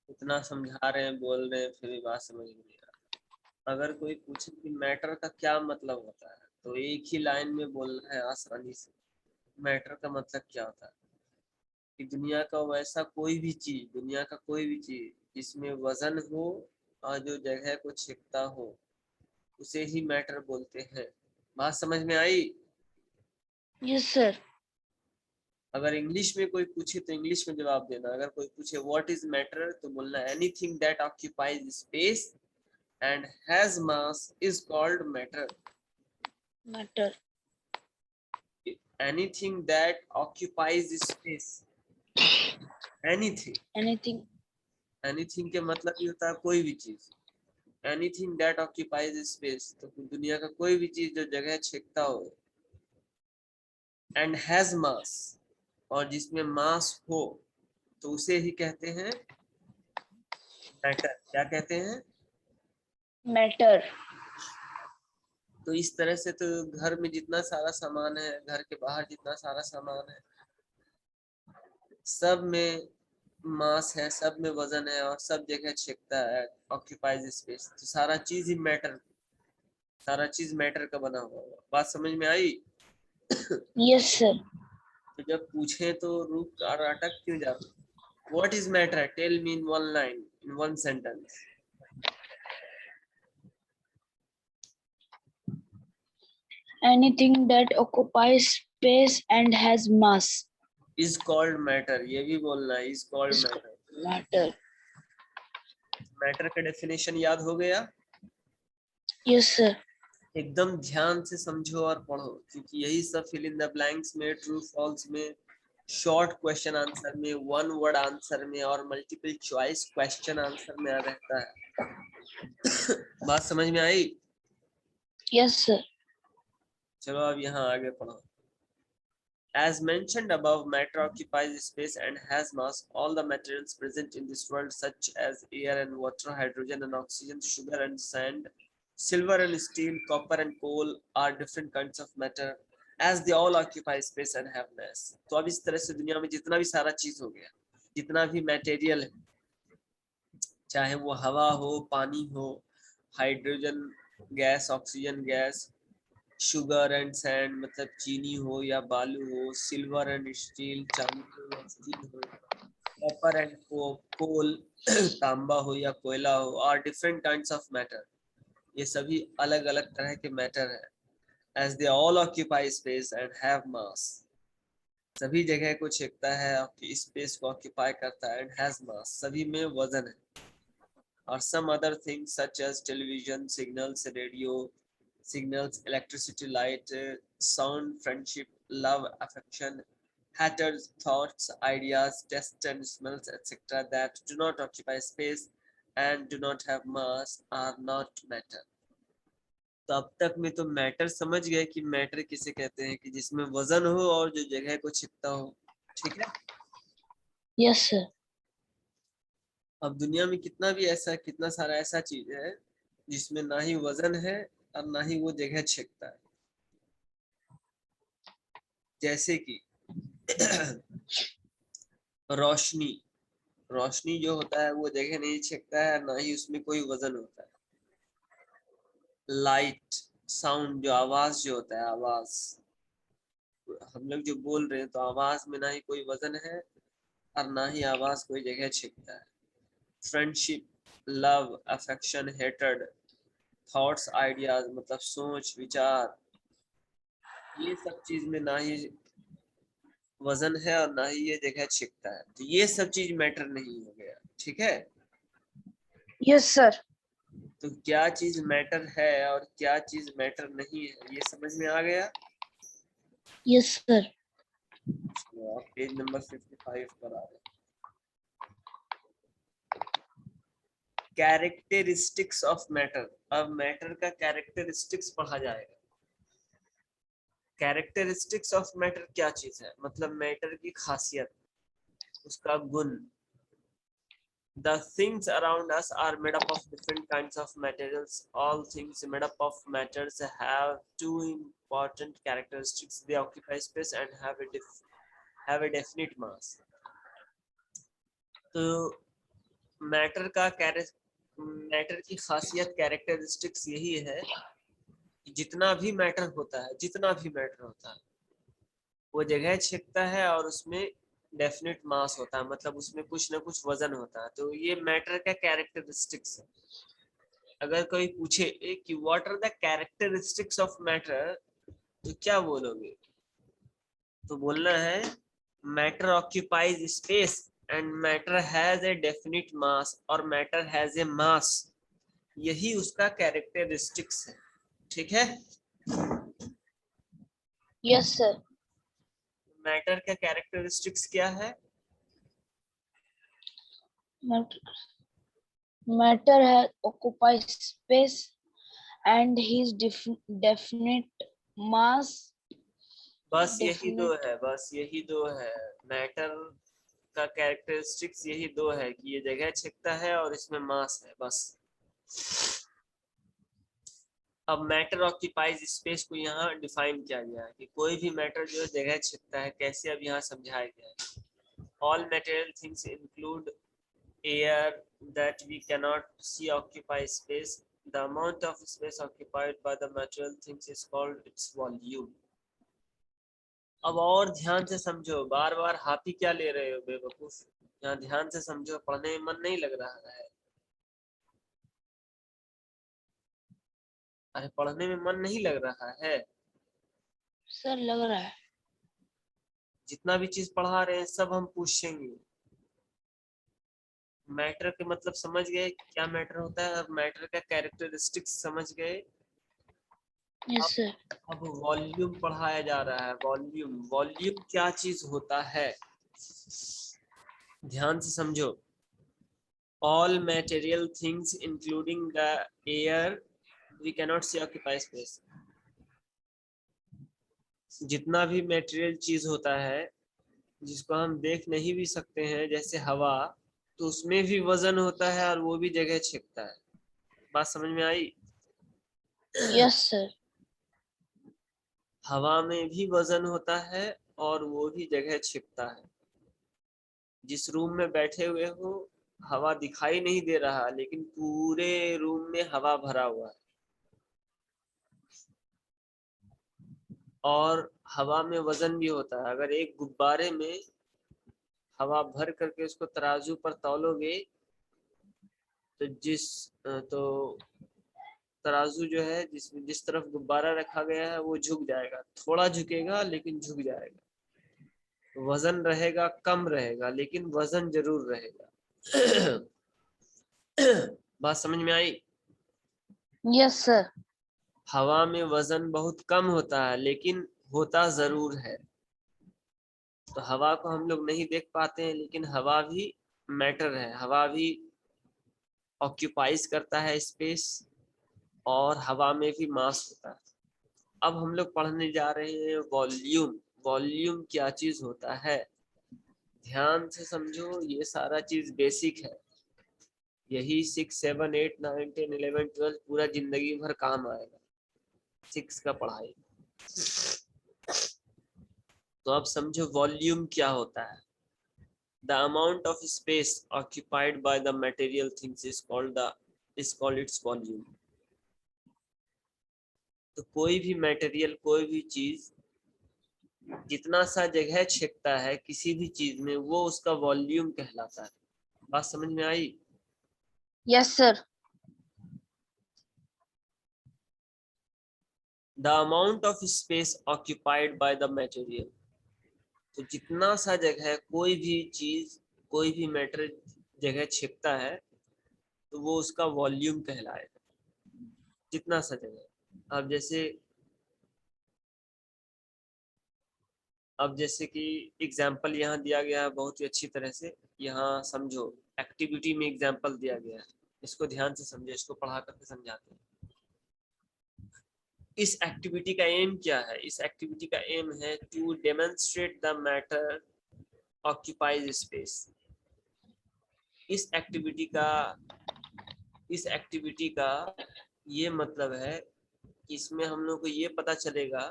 इतना समझा रहे हैं बोल रहे हैं फिर भी बात समझ में नहीं आ रहा। अगर कोई पूछे कि मैटर का क्या मतलब होता है तो एक ही लाइन में बोलना है आसानी से। मैटर का मतलब क्या होता है कि दुनिया का वैसा कोई भी चीज, दुनिया का कोई भी चीज जिसमें वजन हो और जो जगह को छेकता हो उसे ही मैटर बोलते हैं। बात समझ में आई? Yes, sir. अगर इंग्लिश में कोई पूछे तो इंग्लिश में जवाब देना। अगर कोई पूछे व्हाट इज मैटर तो बोलना anything that occupies space and has mass is called matter. Matter. Anything that occupies space, anything, Anything. Anything के मतलब ये होता है कोई भी चीज। एनीथिंग दैट ऑक्यूपाइज स्पेस, तो दुनिया का कोई भी चीज जो जगह छेकता हो, एंड हैज मास, और जिसमें मास हो, तो उसे ही कहते हैं मैटर। क्या कहते हैं? Matter. तो इस तरह से तो घर में जितना सारा सामान है, घर के बाहर जितना सारा सामान है, सब में मास है, सब में वजन है और सब जगह छेकता है, ऑक्यूपाइज स्पेस। तो सारा चीज ही मैटर, सारा चीज मैटर का बना हुआ है। बात समझ में आई? Yes, sir. तो जब पूछे तो रुक और अटक क्यों जाते? What is matter, tell me in one line, in one sentence. Anything that occupies space and has mass. Is called matter, ये भी बोलना है, is called Is matter. matter. Matter का डेफिनेशन याद हो गया? Yes, sir. एकदम ध्यान से समझो और पढ़ो, क्योंकि यही सब फिल इन द ब्लैंक्स में, ट्रू फॉल्स में, शॉर्ट क्वेश्चन आंसर में, वन वर्ड आंसर में और मल्टीपल चॉइस क्वेश्चन आंसर में रहता है। बात समझ में आई? Yes, sir. चलो अब यहाँ आगे पढ़ो। As mentioned above, matter occupies space and has mass. All the materials present in this world, such as air and water, hydrogen and oxygen, sugar and sand, silver and steel, copper and coal, are different kinds of matter, as they all occupy space and have mass. तो अब इस तरह से दुनिया में जितना भी सारा चीज हो गया, जितना भी मटेरियल है, चाहे वो हवा हो, पानी हो, hydrogen gas, oxygen gas, sugar and sand मतलब चीनी हो या बालू हो, सिल्वर एंड स्टील चांदी हो या स्टील हो, कॉपर एंड कोल तांबा हो या कोयला हो, are different kinds of matter. ये सभी अलग अलग तरह के मैटर है, as they all occupy space and have mass. सभी जगह को छेकता है, आपकी स्पेस को ऑक्यूपाई करता है, एंड हैज मास, सभी में वजन है। और some other things such as television signals, radio signals, electricity, light, sound, friendship, love, affection, haters, thoughts, ideas, taste and smells, etc. that do not occupy space and do not have mass are not matter. तो अब तक में तो मैटर समझ गए कि मैटर किसे कहते हैं, कि जिसमें वजन हो और जो जगह को छिपता हो। ठीक है। Yes sir. अब दुनिया में कितना सारा ऐसा चीज है जिसमें ना ही वजन है और ना ही वो जगह छिपता है। जैसे कि रोशनी, रोशनी जो होता है वो जगह नहीं छेकता है, ना ही उसमें कोई वजन होता है। लाइट, साउंड जो आवाज जो होता है, आवाज हम लोग जो बोल रहे हैं तो आवाज में ना ही कोई वजन है और ना ही आवाज कोई जगह छेकता है। Friendship, love, affection, hated, thoughts, ideas मतलब सोच विचार, ये सब चीज में ना ही वजन है और ना ही ये जगह छिपता है, तो ये सब चीज मैटर नहीं हो गया। ठीक है। Yes sir. तो क्या चीज मैटर है और क्या चीज मैटर नहीं है, ये समझ में आ गया। Yes sir. आप पेज नंबर 55 पर आ रहे। Characteristics of matter. अब मैटर का कैरेक्टरिस्टिक्स पढ़ा जाएगा। कैरेक्टरिस्टिक्स ऑफ मैटर क्या चीज है, मतलब मैटर की खासियत, उसका गुण। The things around us are made up of different kinds of materials. All things made up of matters have two important characteristics. They occupy space and have a definite mass. तो मैटर की खासियत, कैरेक्टरिस्टिक्स यही है कि जितना भी मैटर होता है वो जगह छिपता है और उसमें डेफिनेट मास होता है, मतलब उसमें कुछ ना कुछ वजन होता है। तो ये मैटर का कैरेक्टरिस्टिक्स है। अगर कोई पूछे कि what are the characteristics of matter, तो क्या बोलोगे? तो बोलना है matter occupies space and matter has a definite mass, और मैटर हैज ए मास, यही उसका कैरेक्टरिस्टिक्स है। ठीक है। Yes sir. मैटर का कैरेक्टरिस्टिक्स क्या है? मैटर है occupy space and his definite मास। बस यही दो है मैटर का कैरेक्टरिस्टिक्स, यही दो है कि ये जगह छिपता है और इसमें मास है, बस। अब मैटर ऑक्यूपाइज स्पेस को यहाँ डिफाइन किया गया है कि कोई भी मैटर जो है जगह छिपता है, कैसे अब यहाँ समझाया गया है। All material things include air that we cannot see occupy space, the amount of space occupied by the material things is called its volume. अब और ध्यान से समझो, बार बार हाथी क्या ले रहे हो बेवकूफ, यहाँ ध्यान से समझो, पढ़ने में मन नहीं लग रहा है। अरे पढ़ने में मन नहीं लग रहा है सर? लग रहा है। जितना भी चीज पढ़ा रहे हैं सब हम पूछेंगे। मैटर के मतलब समझ गए, क्या मैटर होता है, और मैटर का कैरेक्टरिस्टिक्स समझ गए। Yes sir. अब वॉल्यूम पढ़ाया जा रहा है। वॉल्यूम क्या चीज होता है, ध्यान से समझो। All material things including the air we cannot see occupy space. जितना भी मटेरियल चीज होता है जिसको हम देख नहीं भी सकते हैं, जैसे हवा, तो उसमें भी वजन होता है और वो भी जगह छेकता है। बात समझ में आई? Yes sir. हवा में भी वजन होता है और वो भी जगह छेकता है। जिस रूम में बैठे हुए हो, हवा दिखाई नहीं दे रहा, लेकिन पूरे रूम में हवा भरा हुआ है। और हवा में वजन भी होता है। अगर एक गुब्बारे में हवा भर करके उसको तराजू पर तौलोगे, तो तराजू जो है जिस तरफ गुब्बारा रखा गया है वो झुक जाएगा, थोड़ा झुकेगा लेकिन झुक जाएगा। वजन रहेगा, कम रहेगा, लेकिन वजन जरूर रहेगा। बात समझ में आई? Yes sir. हवा में वजन बहुत कम होता है, लेकिन होता जरूर है। तो हवा को हम लोग नहीं देख पाते हैं, लेकिन हवा भी मैटर है। हवा भी ऑक्यूपाइज करता है स्पेस, और हवा में भी मास होता है। अब हम लोग पढ़ने जा रहे हैं वॉल्यूम। वॉल्यूम क्या चीज होता है? ध्यान से समझो, ये सारा चीज बेसिक है। यही 6, 7, 8, 9, 10, 11, 12 पूरा जिंदगी भर काम आएगा, 6 का पढ़ाई। तो अब समझो वॉल्यूम क्या होता है। The amount of space occupied by the material things is called its volume. तो कोई भी मटेरियल, कोई भी चीज जितना सा जगह छेकता है किसी भी चीज में, वो उसका वॉल्यूम कहलाता है। बात समझ में आई? Yes sir. The amount of space occupied by the material. तो जितना सा जगह कोई भी चीज, कोई भी मैटर जगह छेकता है, तो वो उसका वॉल्यूम कहलाएगा। जितना सा जगह। अब जैसे कि एग्जाम्पल यहाँ दिया गया है बहुत ही अच्छी तरह से। यहाँ समझो, एक्टिविटी में एग्जाम्पल दिया गया है, इसको ध्यान से समझो, इसको पढ़ा करके समझाते हैं। इस एक्टिविटी का एम क्या है? इस एक्टिविटी का एम है to demonstrate the matter occupies space. इस एक्टिविटी का ये मतलब है कि इसमें हम लोग को ये पता चलेगा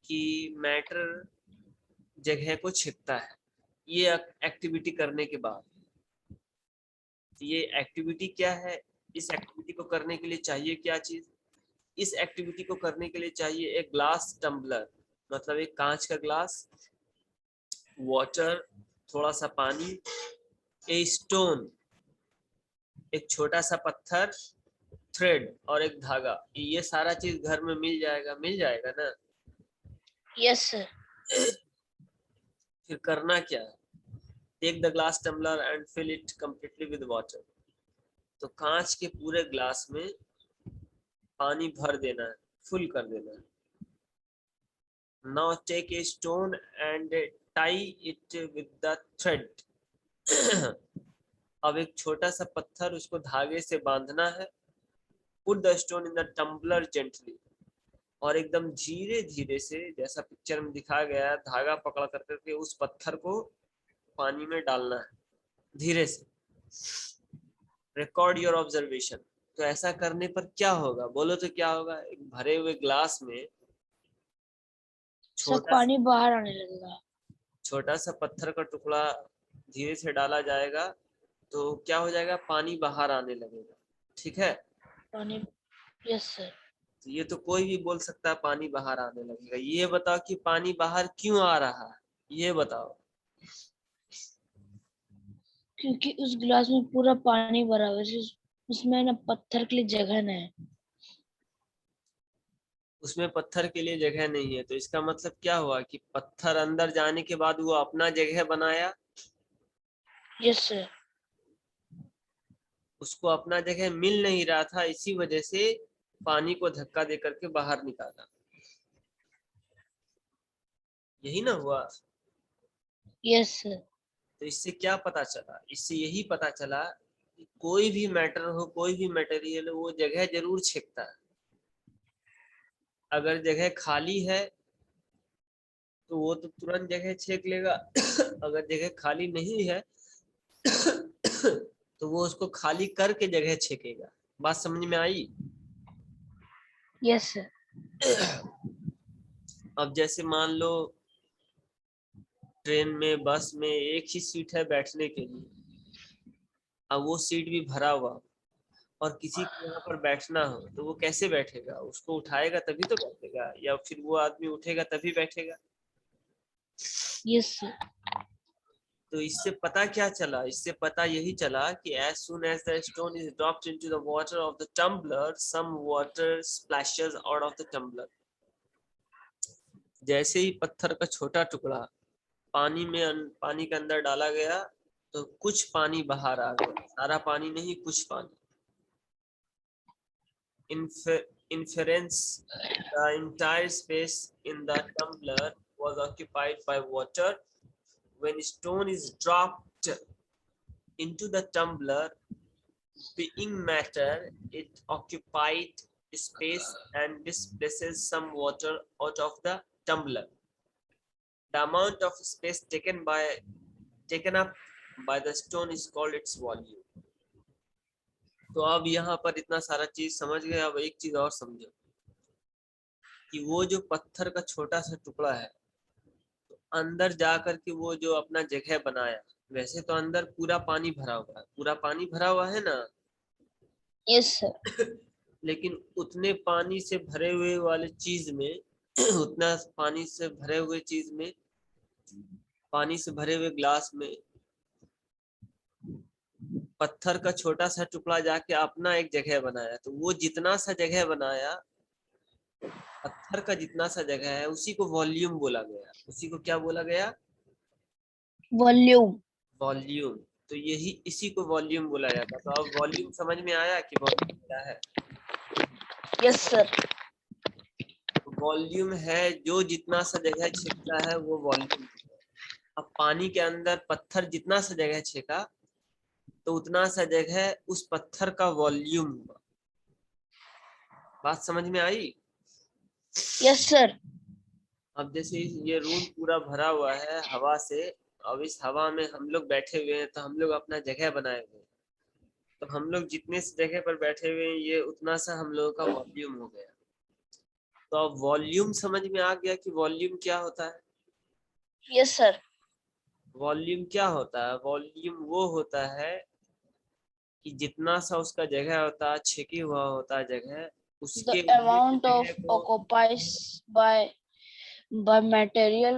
कि मैटर जगह को छेकता है। ये एक्टिविटी करने के बाद, ये एक्टिविटी क्या है? इस एक्टिविटी को करने के लिए चाहिए क्या चीज? इस एक्टिविटी को करने के लिए चाहिए एक ग्लास टम्बलर, मतलब एक कांच का ग्लास, वाटर, थोड़ा सा पानी, ए स्टोन, एक छोटा सा पत्थर, थ्रेड और एक धागा। ये सारा चीज घर में मिल जाएगा ना? Yes sir. फिर करना क्या है? Take the glass tumbler and fill it completely with water. तो कांच के पूरे ग्लास में पानी भर देना है, फुल कर देना है। Now take a stone and tie it with the thread. अब एक छोटा सा पत्थर, उसको धागे से बांधना है। Put the stone in the tumbler gently. और एकदम धीरे धीरे से, जैसा पिक्चर में दिखाया गया है, धागा पकड़ करके उस पत्थर को पानी में डालना है धीरे से। Record your observation. तो ऐसा करने पर क्या होगा? बोलो तो क्या होगा? एक भरे हुए ग्लास में सब पानी बाहर आने लगेगा। छोटा सा पत्थर का टुकड़ा धीरे से डाला जाएगा, तो क्या हो जाएगा? पानी बाहर आने लगेगा। ठीक है? पानी। Yes sir. तो ये तो कोई भी बोल सकता है पानी बाहर आने लगेगा। ये बताओ कि पानी बाहर क्यों आ रहा है, ये बताओ। क्योंकि उस गिलास में पूरा पानी भरा हुआ है, उसमें ना पत्थर के लिए जगह नहीं है। उसमें पत्थर के लिए जगह नहीं है, तो इसका मतलब क्या हुआ कि पत्थर अंदर जाने के बाद वो अपना जगह बनाया। Yes sir. उसको अपना जगह मिल नहीं रहा था, इसी वजह से पानी को धक्का दे करके बाहर निकाला। यही ना हुआ? Yes sir. तो इससे क्या पता चला? इससे यही पता चला कि कोई भी मैटर हो, कोई भी मटेरियल हो, वो जगह जरूर छेकता है। अगर जगह खाली है तो वो तो तुरंत जगह छेक लेगा। अगर जगह खाली नहीं है तो वो उसको खाली करके जगह छेकेगा। बात समझ में आई? Yes sir. अब जैसे मान लो ट्रेन में, बस में एक ही सीट है बैठने के लिए, अब वो सीट भी भरा हुआ और किसी को यहाँ पर बैठना हो तो वो कैसे बैठेगा? उसको उठाएगा तभी तो बैठेगा, या फिर वो आदमी उठेगा तभी बैठेगा। Yes sir. तो इससे पता क्या चला? इससे पता यही चला कि as soon as the stone is dropped into the water of the tumbler, some water splashes out of the tumbler. जैसे ही पत्थर का छोटा टुकड़ा पानी के अंदर डाला गया तो कुछ पानी बाहर आ गया, सारा पानी नहीं, कुछ पानी। Inference: the entire space in the tumbler was occupied by water. When stone is dropped into the tumbler, being matter, it occupied space and displaces some water out of the tumbler. The amount of space taken up by the stone is called its volume. तो अब यहाँ पर इतना सारा चीज समझ गए। अब एक चीज और समझो कि वो जो पत्थर का छोटा सा टुकड़ा है, तो अंदर जा करके वो जो अपना जगह बनाया, वैसे तो अंदर पूरा पानी भरा हुआ है, पूरा पानी भरा हुआ है ना। Yes sir. लेकिन उतने पानी से भरे हुए वाले चीज में उतना पानी से भरे हुए चीज में, पानी से भरे हुए ग्लास में पत्थर का छोटा सा टुकड़ा जाके अपना एक जगह बनाया। तो वो जितना सा जगह बनाया, पत्थर का जितना सा जगह है, उसी को वॉल्यूम बोला गया। उसी को क्या बोला गया? वॉल्यूम। वॉल्यूम। तो यही इसी को वॉल्यूम बोला जाता। तो अब वॉल्यूम समझ में आया कि वॉल्यूम क्या है? Yes sir. वॉल्यूम है जो जितना सा जगह छेकता है वो वॉल्यूम। अब पानी के अंदर पत्थर जितना सा जगह छेका तो उतना सा जगह उस पत्थर का वॉल्यूम हुआ। बात समझ में आई? Yes sir. अब जैसे ये रूम पूरा भरा हुआ है हवा से, अब इस हवा में हम लोग बैठे हुए हैं, तो हम लोग अपना जगह बनाए हुए हैं। तो हम लोग जितने जगह पर बैठे हुए हैं, ये उतना सा हम लोगों का वॉल्यूम हो गया। तो अब वॉल्यूम समझ में आ गया कि वॉल्यूम क्या होता है? Yes sir. वॉल्यूम क्या होता है? वॉल्यूम वो होता है कि जितना सा उसका जगह होता है, छेकी हुआ होता है जगह, The उसके amount of जगह को occupies by material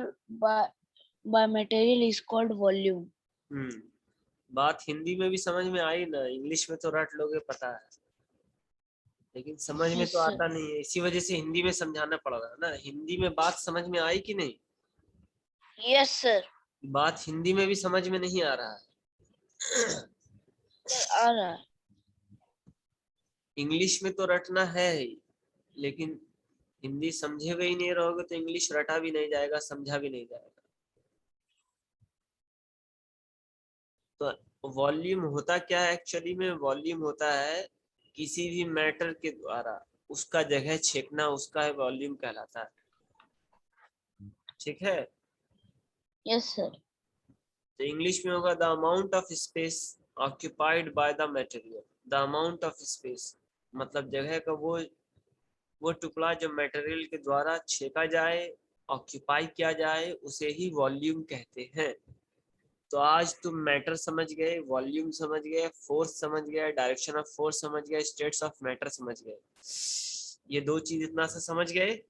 by material is called volume. बात हिंदी में भी समझ में आई ना? इंग्लिश में तो रट लोगे पता है, लेकिन समझ में Yes तो sir. आता नहीं है। इसी वजह से हिंदी में समझाना पड़ रहा है ना। हिंदी में बात समझ में आई कि नहीं? Yes sir. बात हिंदी में भी समझ में नहीं आ रहा है। Sir, आ रहा है। इंग्लिश में तो रटना है ही, लेकिन हिंदी समझे हुए ही नहीं रहोगे तो इंग्लिश रटा भी नहीं जाएगा, समझा भी नहीं जाएगा। तो वॉल्यूम होता क्या है एक्चुअली में? वॉल्यूम होता है किसी भी मैटर के द्वारा उसका जगह छेकना, उसका वॉल्यूम कहलाता है। ठीक है? Yes sir. तो इंग्लिश में होगा the amount of space occupied by the material. The amount of space मतलब जगह का वो टुकड़ा जो मटेरियल के द्वारा छेका जाए, ऑक्यूपाई किया जाए, उसे ही वॉल्यूम कहते हैं। तो आज तुम मैटर समझ गए, वॉल्यूम समझ गए, फोर्स समझ गए, डायरेक्शन ऑफ फोर्स समझ गए, स्टेट्स ऑफ मैटर समझ गए। ये दो चीज इतना सा समझ गए।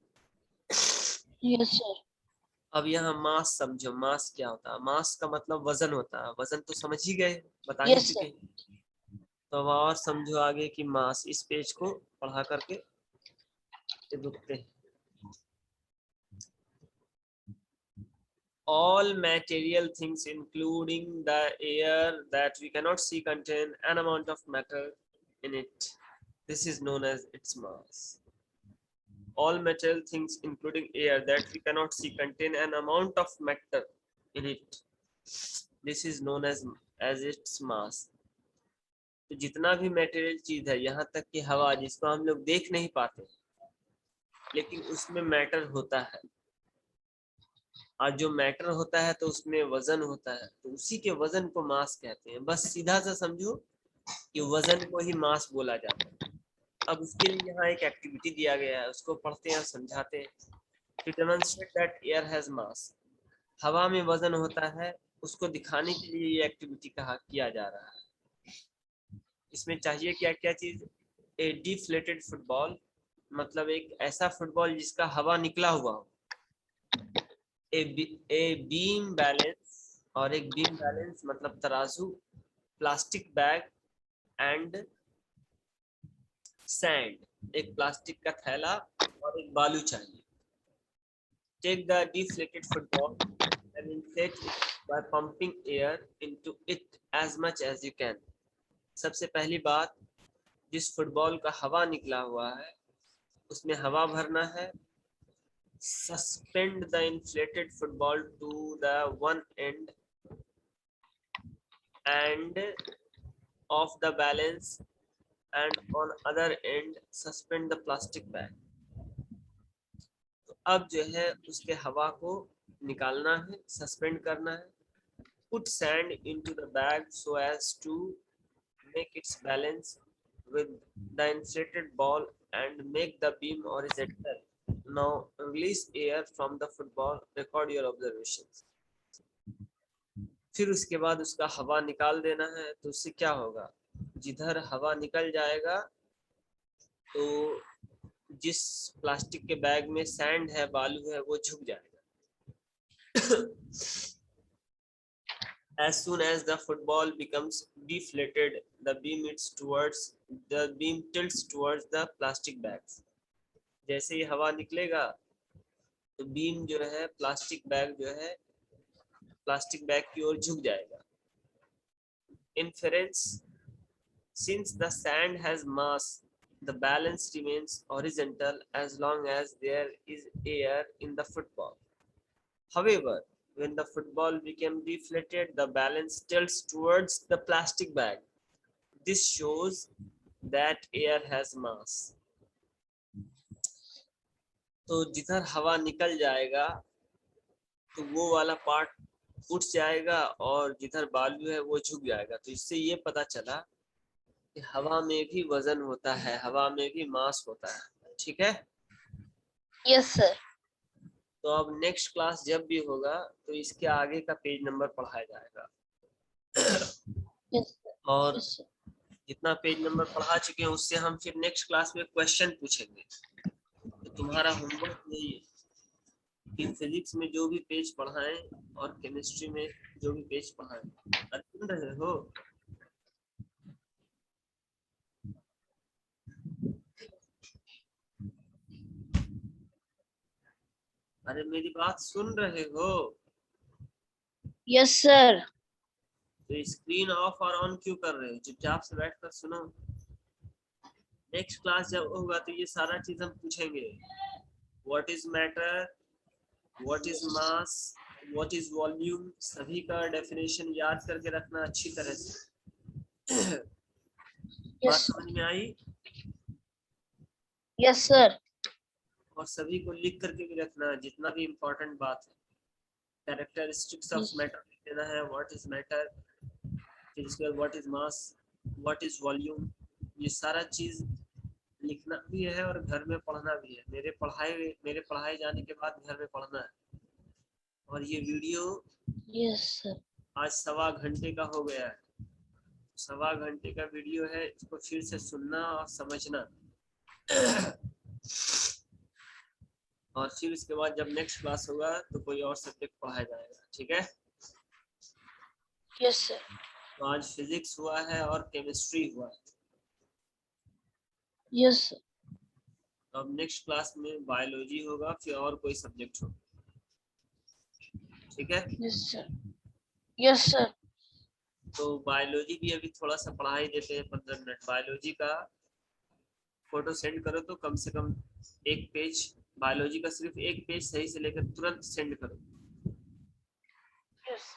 Yes sir. अब यहाँ मास समझो। मास क्या होता है? मास का मतलब वजन होता है। वजन तो समझ ही गए, बता ही Yes चुके sir. हैं। तो अब और समझो आगे कि मास। इस पेज को पढ़ा करके रुकते हैं। All material things, including the air that we cannot see, contain an amount of matter in it. This is known as its mass. All material things, including air that we cannot see, contain an amount of matter in it. This is known as its mass. तो जितना भी मटेरियल चीज है, यहाँ तक कि हवा जिसको हम लोग देख नहीं पाते, लेकिन उसमें मैटर होता है, और जो मैटर होता है तो उसमें वजन होता है, तो उसी के वजन को मास कहते हैं। बस सीधा सा समझो कि वजन को ही मास बोला जाता है। अब उसके लिए यहाँ एक एक्टिविटी दिया गया है, उसको पढ़ते हैं और समझाते हैं। To demonstrate that air has mass, हवा में वजन होता है, उसको दिखाने के लिए ये एक्टिविटी किया जा रहा है। इसमें चाहिए क्या क्या चीज? ए डिफ्लेटेड फुटबॉल, मतलब एक ऐसा फुटबॉल जिसका हवा निकला हुआ हो। ए बीम बैलेंस, और एक बीम बैलेंस मतलब तराजू, प्लास्टिक बैग एंड सैंड, एक प्लास्टिक का थैला और एक बालू चाहिए। Take the deflated football and inflate it by pumping air into it as much as you can. सबसे पहली बात, जिस फुटबॉल का हवा निकला हुआ है उसमें हवा भरना है। Suspend the inflated football to the one end and of the balance, and on other end suspend the plastic bag. तो अब जो है उसके हवा को निकालना है, सस्पेंड करना है। Put sand into the bag so as to make its balance with the inflated ball and make the beam horizontal. Now release air from the football. Record your observations. फिर उसके बाद उसका हवा निकाल देना है। तो उससे क्या होगा? जिधर हवा निकल जाएगा तो जिस प्लास्टिक के बैग में सैंड है, बालू है, वो झुक जाएगा। As soon as the football becomes deflated, the beam tilts towards the plastic bags. जैसे ही हवा निकलेगा तो बीम जो है प्लास्टिक बैग की ओर झुक जाएगा। Inference, since the sand has mass, the balance remains horizontal as long as there is air in the football. However, when the football became deflated, the balance tilts towards the plastic bag. This shows that air has mass. तो जिधर हवा निकल जाएगा तो वो वाला पार्ट उठ जाएगा और जिधर बालू है वो झुक जाएगा। तो इससे ये पता चला कि हवा में भी वजन होता है, हवा में भी मास होता है। ठीक है? Yes sir. तो अब नेक्स्ट क्लास जब भी होगा तो इसके आगे का पेज नंबर पढ़ाया जाएगा। यस और सर। जितना पेज नंबर पढ़ा चुके हैं उससे हम फिर नेक्स्ट क्लास में क्वेश्चन पूछेंगे। तो तुम्हारा होमवर्क यही है कि फिजिक्स में जो भी पेज पढ़ाएं और केमिस्ट्री में जो भी पेज पढ़ाएं। सुन रहे हो? अरे मेरी बात सुन रहे हो? Yes sir. तो स्क्रीन ऑफ और ऑन क्यों कर रहे हो? चुपचाप से बैठ कर सुनो। नेक्स्ट क्लास जब होगा तो ये सारा चीज हम पूछेंगे। What is matter, what is mass, what is volume, सभी का डेफिनेशन याद करके रखना अच्छी तरह से। बात समझ में आई? Yes sir. और सभी को लिख करके भी रखना जितना भी इम्पोर्टेंट बात है। कैरेक्टरिस्टिक्स ऑफ मैटर लिख देना है, व्हाट इज मैटर, फिर इसके बाद what is mass, what is volume, ये सारा चीज लिखना भी है और घर में पढ़ना भी है। मेरे पढ़ाए जाने के बाद घर में पढ़ना है। और ये वीडियो यस सर। आज 1.25 घंटे का हो गया है। 1.25 घंटे का वीडियो है, इसको फिर से सुनना और समझना। और फिर इसके बाद जब नेक्स्ट क्लास होगा तो कोई और सब्जेक्ट पढ़ाया जाएगा। ठीक है? Yes sir. तो आज फिजिक्स हुआ है और केमिस्ट्री हुआ है। Yes sir. तो अब नेक्स्ट क्लास में बायोलॉजी होगा, फिर और कोई सब्जेक्ट होगा। ठीक है? Yes sir. Yes sir. तो बायोलॉजी भी अभी थोड़ा सा पढ़ा ही देते हैं, 15 मिनट। बायोलॉजी का फोटो सेंड करो तो कम से कम एक पेज, बायोलॉजी का सिर्फ एक पेज सही से लेकर तुरंत सेंड करो। यस।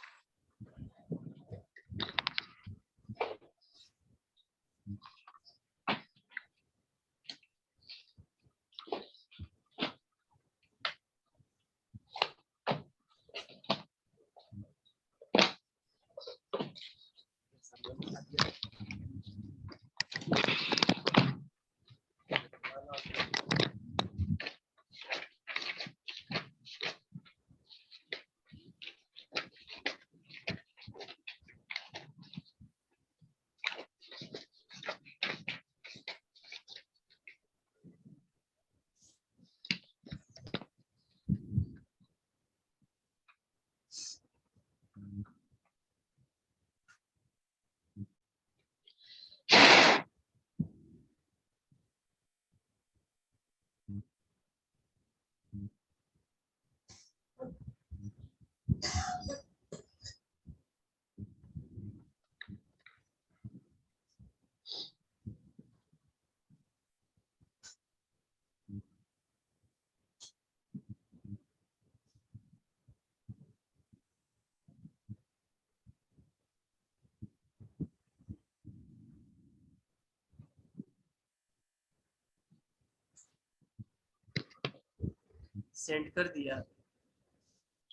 सेंड कर दिया?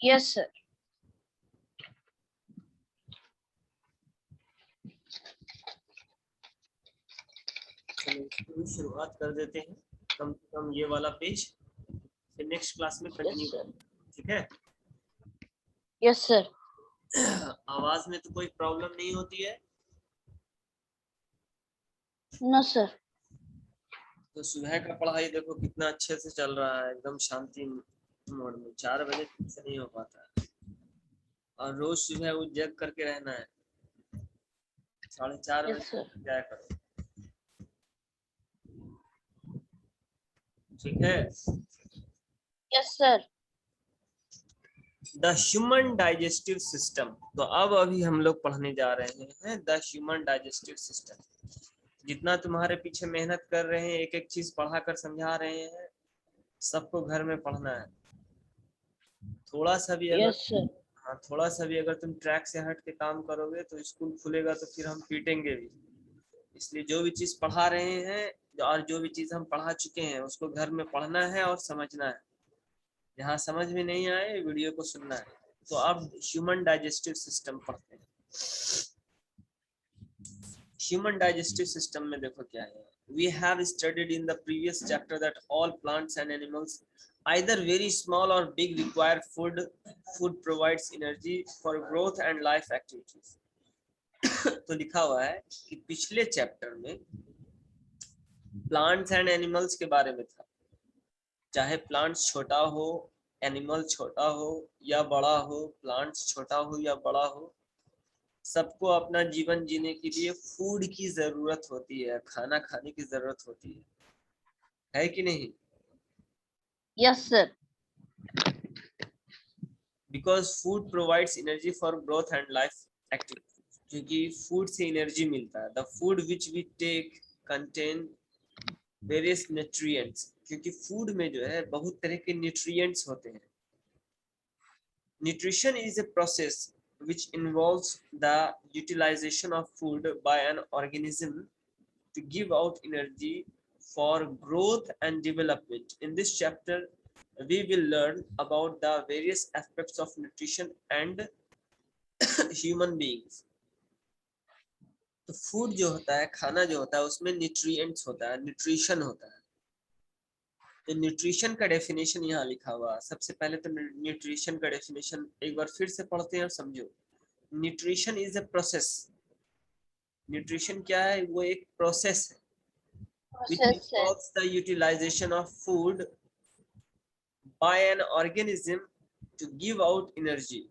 Yes sir. चलो इसकी शुरुआत कर देते हैं, कम से कम ये वाला पेज, फिर नेक्स्ट क्लास में कंटिन्यू करेंगे, ठीक है? Yes sir. आवाज में तो कोई प्रॉब्लम नहीं होती है? No sir. तो सुबह का पढ़ाई देखो कितना अच्छे से चल रहा है, एकदम शांति मोड में। 4 बजे ठीक से नहीं हो पाता है, और रोज सुबह वो जग करके रहना है, 4:30 यस बजे सर। जाया करो, ठीक है? Yes sir. The human digestive system. तो अब अभी हम लोग पढ़ने जा रहे हैं द ह्यूमन डाइजेस्टिव सिस्टम। जितना तुम्हारे पीछे मेहनत कर रहे हैं, एक एक चीज पढ़ा कर समझा रहे हैं, सबको घर में पढ़ना है। थोड़ा सा भी अगर, यस सर। हाँ, थोड़ा सा भी अगर तुम ट्रैक से हट के काम करोगे तो स्कूल खुलेगा तो फिर हम पीटेंगे भी। इसलिए जो भी चीज पढ़ा रहे हैं और जो भी चीज हम पढ़ा चुके हैं उसको घर में पढ़ना है और समझना है। जहाँ समझ में नहीं आए वीडियो को सुनना है। तो अब ह्यूमन डाइजेस्टिव सिस्टम पढ़ते हैं। ह्यूमन डाइजेस्टिव सिस्टम में देखो क्या है। We have studied in the previous chapter that all plants and animals, either very small or big, require food. Food provides energy for growth and life activities. तो लिखा हुआ है कि पिछले चैप्टर में प्लांट्स एंड एनिमल्स के बारे में था। चाहे प्लांट्स छोटा हो, एनिमल छोटा हो या बड़ा हो, प्लांट्स छोटा हो या बड़ा हो, सबको अपना जीवन जीने के लिए फूड की जरूरत होती है, खाना खाने की जरूरत होती है कि नहीं? Yes sir. Because food provides energy for growth and life activity. क्योंकि फूड से एनर्जी मिलता है। The food which we take contain various nutrients. क्योंकि फूड में जो है बहुत तरह के न्यूट्रिएंट्स होते हैं। Nutrition is a process which involves the utilization of food by an organism to give out energy for growth and development. In this chapter, we will learn about the various aspects of nutrition and human beings. तो फूड जो होता है, खाना जो होता है, उसमें न्यूट्रिएंट्स होता है, न्यूट्रिशन होता है। तो न्यूट्रिशन का डेफिनेशन यहाँ लिखा हुआ। सबसे पहले तो न्यूट्रिशन का डेफिनेशन एक बार फिर से पढ़ते हैं और समझो। Nutrition is a process. Nutrition क्या है? वो एक प्रोसेस है which involves the utilization of food by an organism to give out energy.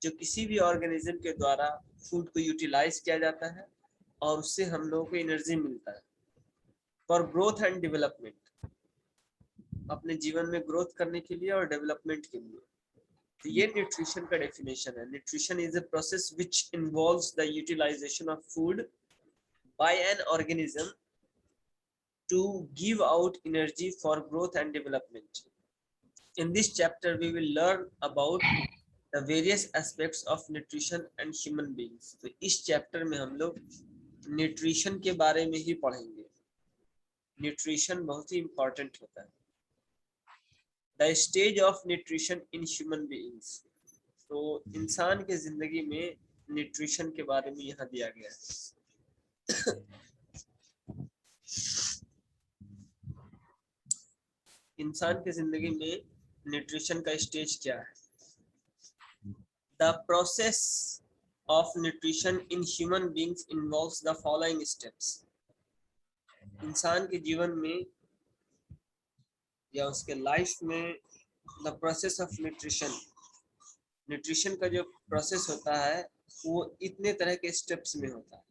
जो किसी भी ऑर्गेनिज्म के द्वारा फूड को यूटिलाइज किया जाता है और उससे हम लोगों को एनर्जी मिलता है फॉर ग्रोथ एंड डेवलपमेंट, अपने जीवन में ग्रोथ करने के लिए और डेवलपमेंट के लिए। तो ये न्यूट्रिशन का डेफिनेशन है। Nutrition is a process which involves the utilization of food by an organism to give out energy for growth and development. In this chapter, we will learn about the various aspects of nutrition and human beings. तो इस चैप्टर में हम लोग न्यूट्रिशन के बारे में ही पढ़ेंगे। न्यूट्रिशन बहुत ही इंपॉर्टेंट होता है। The stage of nutrition in human beings. तो इंसान के जिंदगी में न्यूट्रिशन के बारे में यहाँ दिया गया है। इंसान की जिंदगी में न्यूट्रिशन का स्टेज क्या है? The process of nutrition in human beings involves the following steps. इंसान के जीवन में या उसके लाइफ में the process of nutrition, nutrition का जो प्रोसेस होता है वो इतने तरह के स्टेप्स में होता है।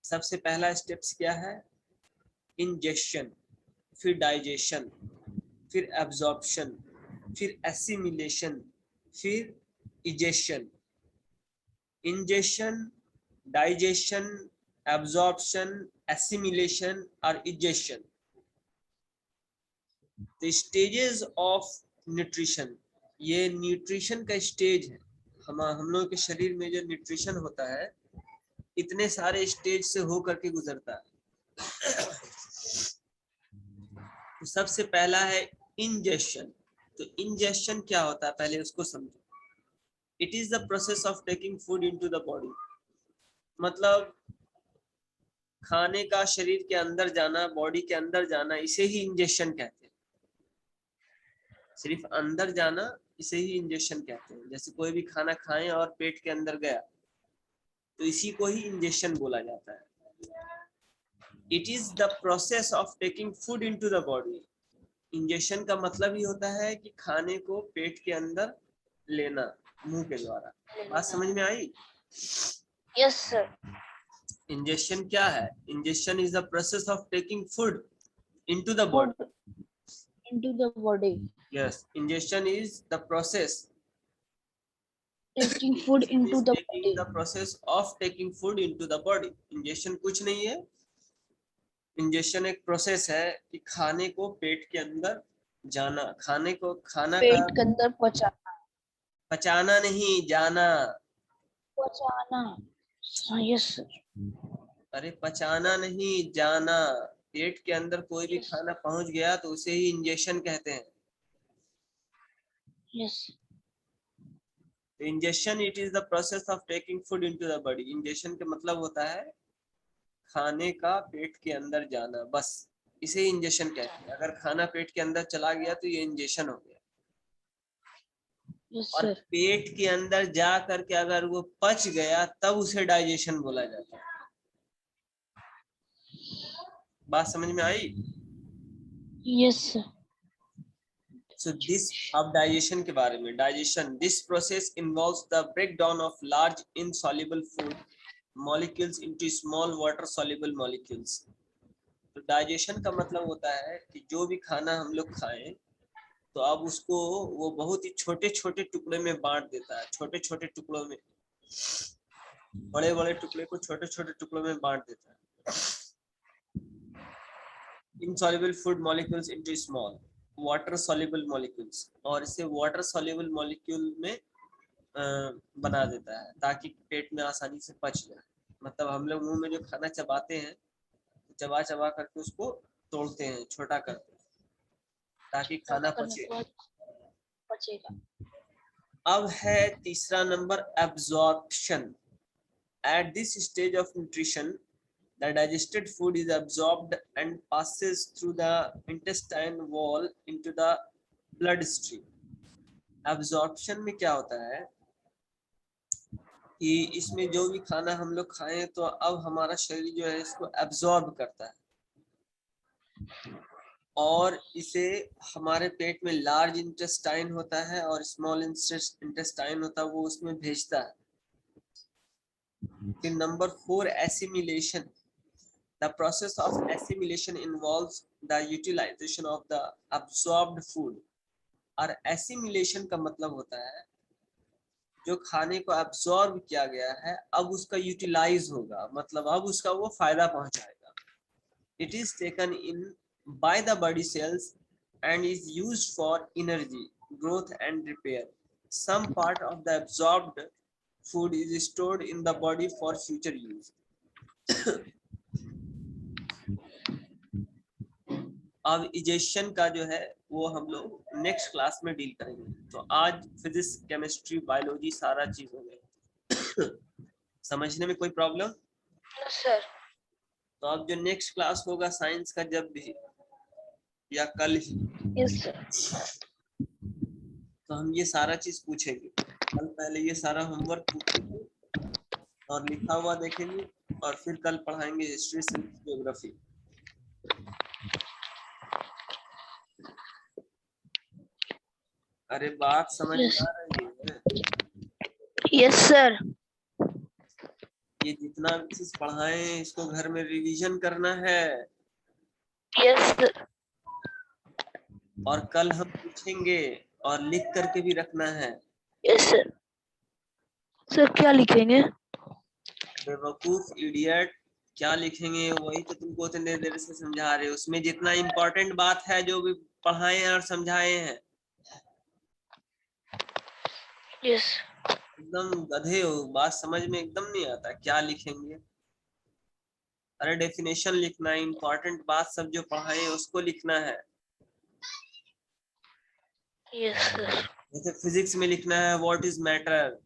सबसे पहला स्टेप्स क्या है? इंजेक्शन, फिर डाइजेशन, फिर एब्जॉर्प्शन, फिर एसिमिलेशन, फिर egestion. Ingestion, digestion, absorption, assimilation और egestion, the stages of nutrition. ये न्यूट्रिशन का स्टेज है। हम लोगों के शरीर में जो न्यूट्रिशन होता है इतने सारे स्टेज से होकर के गुजरता है। तो सबसे पहला है इंजेशन। तो इंजेशन क्या होता है पहले उसको समझो। It is the process of taking food into the body, मतलब खाने का शरीर के अंदर जाना, बॉडी के अंदर जाना, इसे ही इंजेशन कहते हैं। सिर्फ अंदर जाना इसे ही इंजेशन कहते हैं। जैसे कोई भी खाना खाएं और पेट के अंदर गया तो इसी को ही इंजेशन बोला जाता है। It is the process of taking food into the body. Injection का मतलब ही होता है कि खाने को पेट के अंदर लेना मुंह के द्वारा। बात समझ में आई? Yes sir. इंजेक्शन क्या है? Injection is the process of taking food into the body. Food into the body. Yes, injection is the process taking food into the taking body. The process of taking food into the body. Injection कुछ नहीं है, इंजेक्शन एक प्रोसेस है कि खाने को पेट के अंदर जाना, खाने को खाना का पेट के अंदर पचाना। पचाना नहीं, जाना। पचाना। Yes sir. अरे पचाना नहीं, जाना। पेट के अंदर कोई भी यस खाना पहुंच गया तो उसे ही इंजेक्शन कहते हैं। यस। तो injection it is the process of taking food into the body. Injection का मतलब होता है खाने का पेट के अंदर जाना, बस इसे इंजेक्शन कहते हैं। अगर खाना पेट के अंदर चला गया तो ये इंजेक्शन हो गया। यस और सर। पेट के अंदर जा करके अगर वो पच गया तब उसे डाइजेशन बोला जाता है। बात समझ में आई? Yes sir. So this, अब डाइजेशन के बारे में। Digestion, this process involves the breakdown of large insoluble food molecules into small water soluble molecules. तो डाइजेशन का मतलब होता है कि जो भी खाना हम लोग खाएं तो अब उसको वो बहुत ही छोटे छोटे टुकड़े में बांट देता है। छोटे छोटे टुकड़ों में, बड़े बड़े टुकड़े को छोटे छोटे टुकड़ों में बांट देता है। Insoluble food molecules into small water soluble molecules, और इसे वाटर सॉल्युबल मॉलिक्यूल में बना देता है ताकि पेट में आसानी से पच जाए। मतलब हम लोग मुंह में जो खाना चबाते हैं, चबा चबा करके उसको तोड़ते हैं, छोटा करते हैं ताकि खाना पचे। पचेगा। अब है तीसरा number, absorption. At this stage of nutrition the digested food is absorbed and passes through the intestine wall into the bloodstream. Absorption में क्या होता है कि इसमें जो भी खाना हम लोग खाएं तो अब हमारा शरीर जो है इसको एब्जॉर्ब करता है और इसे हमारे पेट में लार्ज इंटेस्टाइन होता है और स्मॉल इंटेस्टाइन होता है, वो उसमें भेजता है। फिर number 4, assimilation. The process of assimilation involves the utilization of the absorbed food. और assimilation का मतलब होता है जो खाने को absorb किया गया है अब उसका utilize होगा, मतलब अब उसका वो फायदा पहुंचाएगा। It is taken in by the body cells and is used for energy, growth and repair. Some part of the absorbed food is stored in the body for future use. अब इजेशन का जो है वो हम लोग नेक्स्ट क्लास में डील करेंगे। तो आज फिजिक्स, केमिस्ट्री, बायोलॉजी सारा चीज हो गया। समझने में कोई प्रॉब्लम? सर। तो अब जो नेक्स्ट क्लास होगा साइंस का, जब भी या कल ही, यस सर। तो हम ये सारा चीज पूछेंगे। कल पहले ये सारा होमवर्क पूछेंगे और लिखा हुआ देखेंगे और फिर कल पढ़ाएंगे हिस्ट्री, सिविक्स, ज्योग्राफी। अरे बात समझ में आ रही है? Yes sir. ये जितना भी चीज पढ़ाए इसको घर में रिवीजन करना है। Yes sir. और कल हम पूछेंगे और लिख करके भी रखना है। Yes sir. सर क्या लिखेंगे? बेवकूफ, इडियट, क्या लिखेंगे? वही तो तुमको इतने देर से समझा रहे हो। उसमें जितना इम्पोर्टेंट बात है जो भी पढ़ाए हैं और समझाए हैं। यस। एकदम गधे हो, बात समझ में एकदम नहीं आता, क्या लिखेंगे? अरे डेफिनेशन लिखना है, इम्पोर्टेंट बात सब जो पढ़ाए हैं उसको लिखना है। Yes sir. जैसे फिजिक्स में लिखना है व्हाट इज मैटर,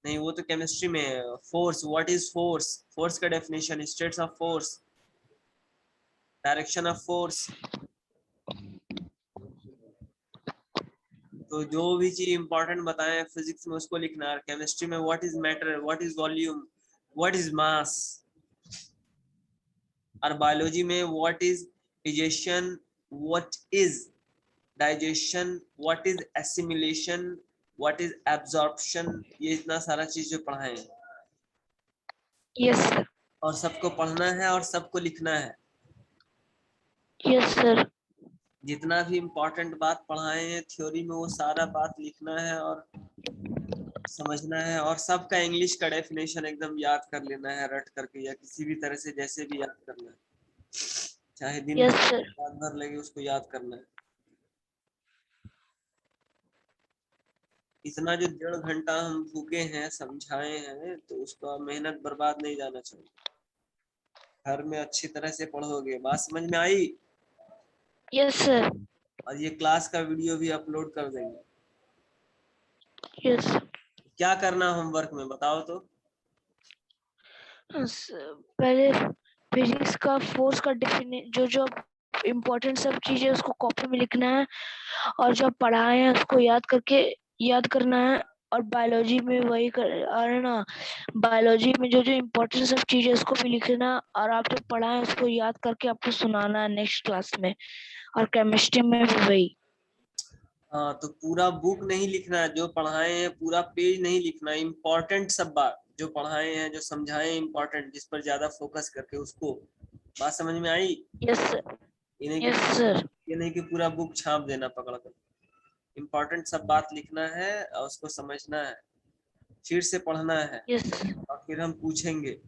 नहीं वो तो केमिस्ट्री में है। Force, what is force, force का definition, states of force, direction of force. तो जो भी चीज इंपॉर्टेंट बताएं फिजिक्स में उसको लिखना है, केमिस्ट्री में what is matter, what is volume, what is mass, और बायोलॉजी में what is digestion, what is digestion, what is assimilation, what is absorption, ये इतना सारा चीज जो पढ़ाए हैं। Yes sir. और सबको पढ़ना है और सबको लिखना है। Yes sir. जितना भी इम्पोर्टेंट बात पढ़ाए हैं थ्योरी में वो सारा बात लिखना है और समझना है, और सबका इंग्लिश का डेफिनेशन एकदम याद कर लेना है रट करके, या किसी भी तरह से जैसे भी याद करना है, चाहे दिन यस भर सर। रात भर लगे उसको याद करना है। इतना जो 1.5 घंटा हम भूखे हैं समझाए हैं तो उसका मेहनत बर्बाद नहीं जाना चाहिए। घर में अच्छी तरह से पढ़ोगे, बात समझ में आई? Yes sir. और ये क्लास का वीडियो भी अपलोड कर देंगे। यस। क्या करना होमवर्क में बताओ तो? पहले फिजिक्स का फोर्स का जो जो इम्पोर्टेंट सब चीजें उसको कॉपी में लिखना है, और जब पढ़ाए हैं उसको याद करना है। और बायोलॉजी में वही कर अरे ना, बायोलॉजी में जो जो इम्पोर्टेंट सब चीजें उसको भी लिखना, और आप जब पढ़ाए उसको याद करके आपको सुनाना है नेक्स्ट क्लास में। और केमिस्ट्री में भी वही। हाँ तो पूरा बुक नहीं लिखना है, जो पढ़ाए हैं पूरा पेज नहीं लिखना, इम्पोर्टेंट सब बात जो पढ़ाए हैं जो समझाए हैं इम्पोर्टेंट, जिस पर ज्यादा फोकस करके उसको। बात समझ में आई? Yes sir. ये नहीं यस कि सर। ये नहीं कि पूरा बुक छाप देना पकड़ कर। इम्पोर्टेंट सब बात लिखना है और उसको समझना है, फिर से पढ़ना है, यस। और फिर हम पूछेंगे।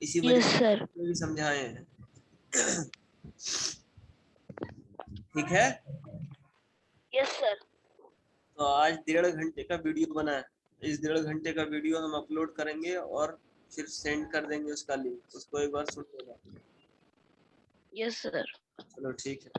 इसी वजह यस सर। से भी समझाए हैं। ठीक है। Yes sir. तो आज 1.5 घंटे का वीडियो बना है, इस 1.5 घंटे का वीडियो हम अपलोड करेंगे और फिर सेंड कर देंगे उसका लिंक, उसको एक बार सुन लेना। Yes sir. चलो ठीक है।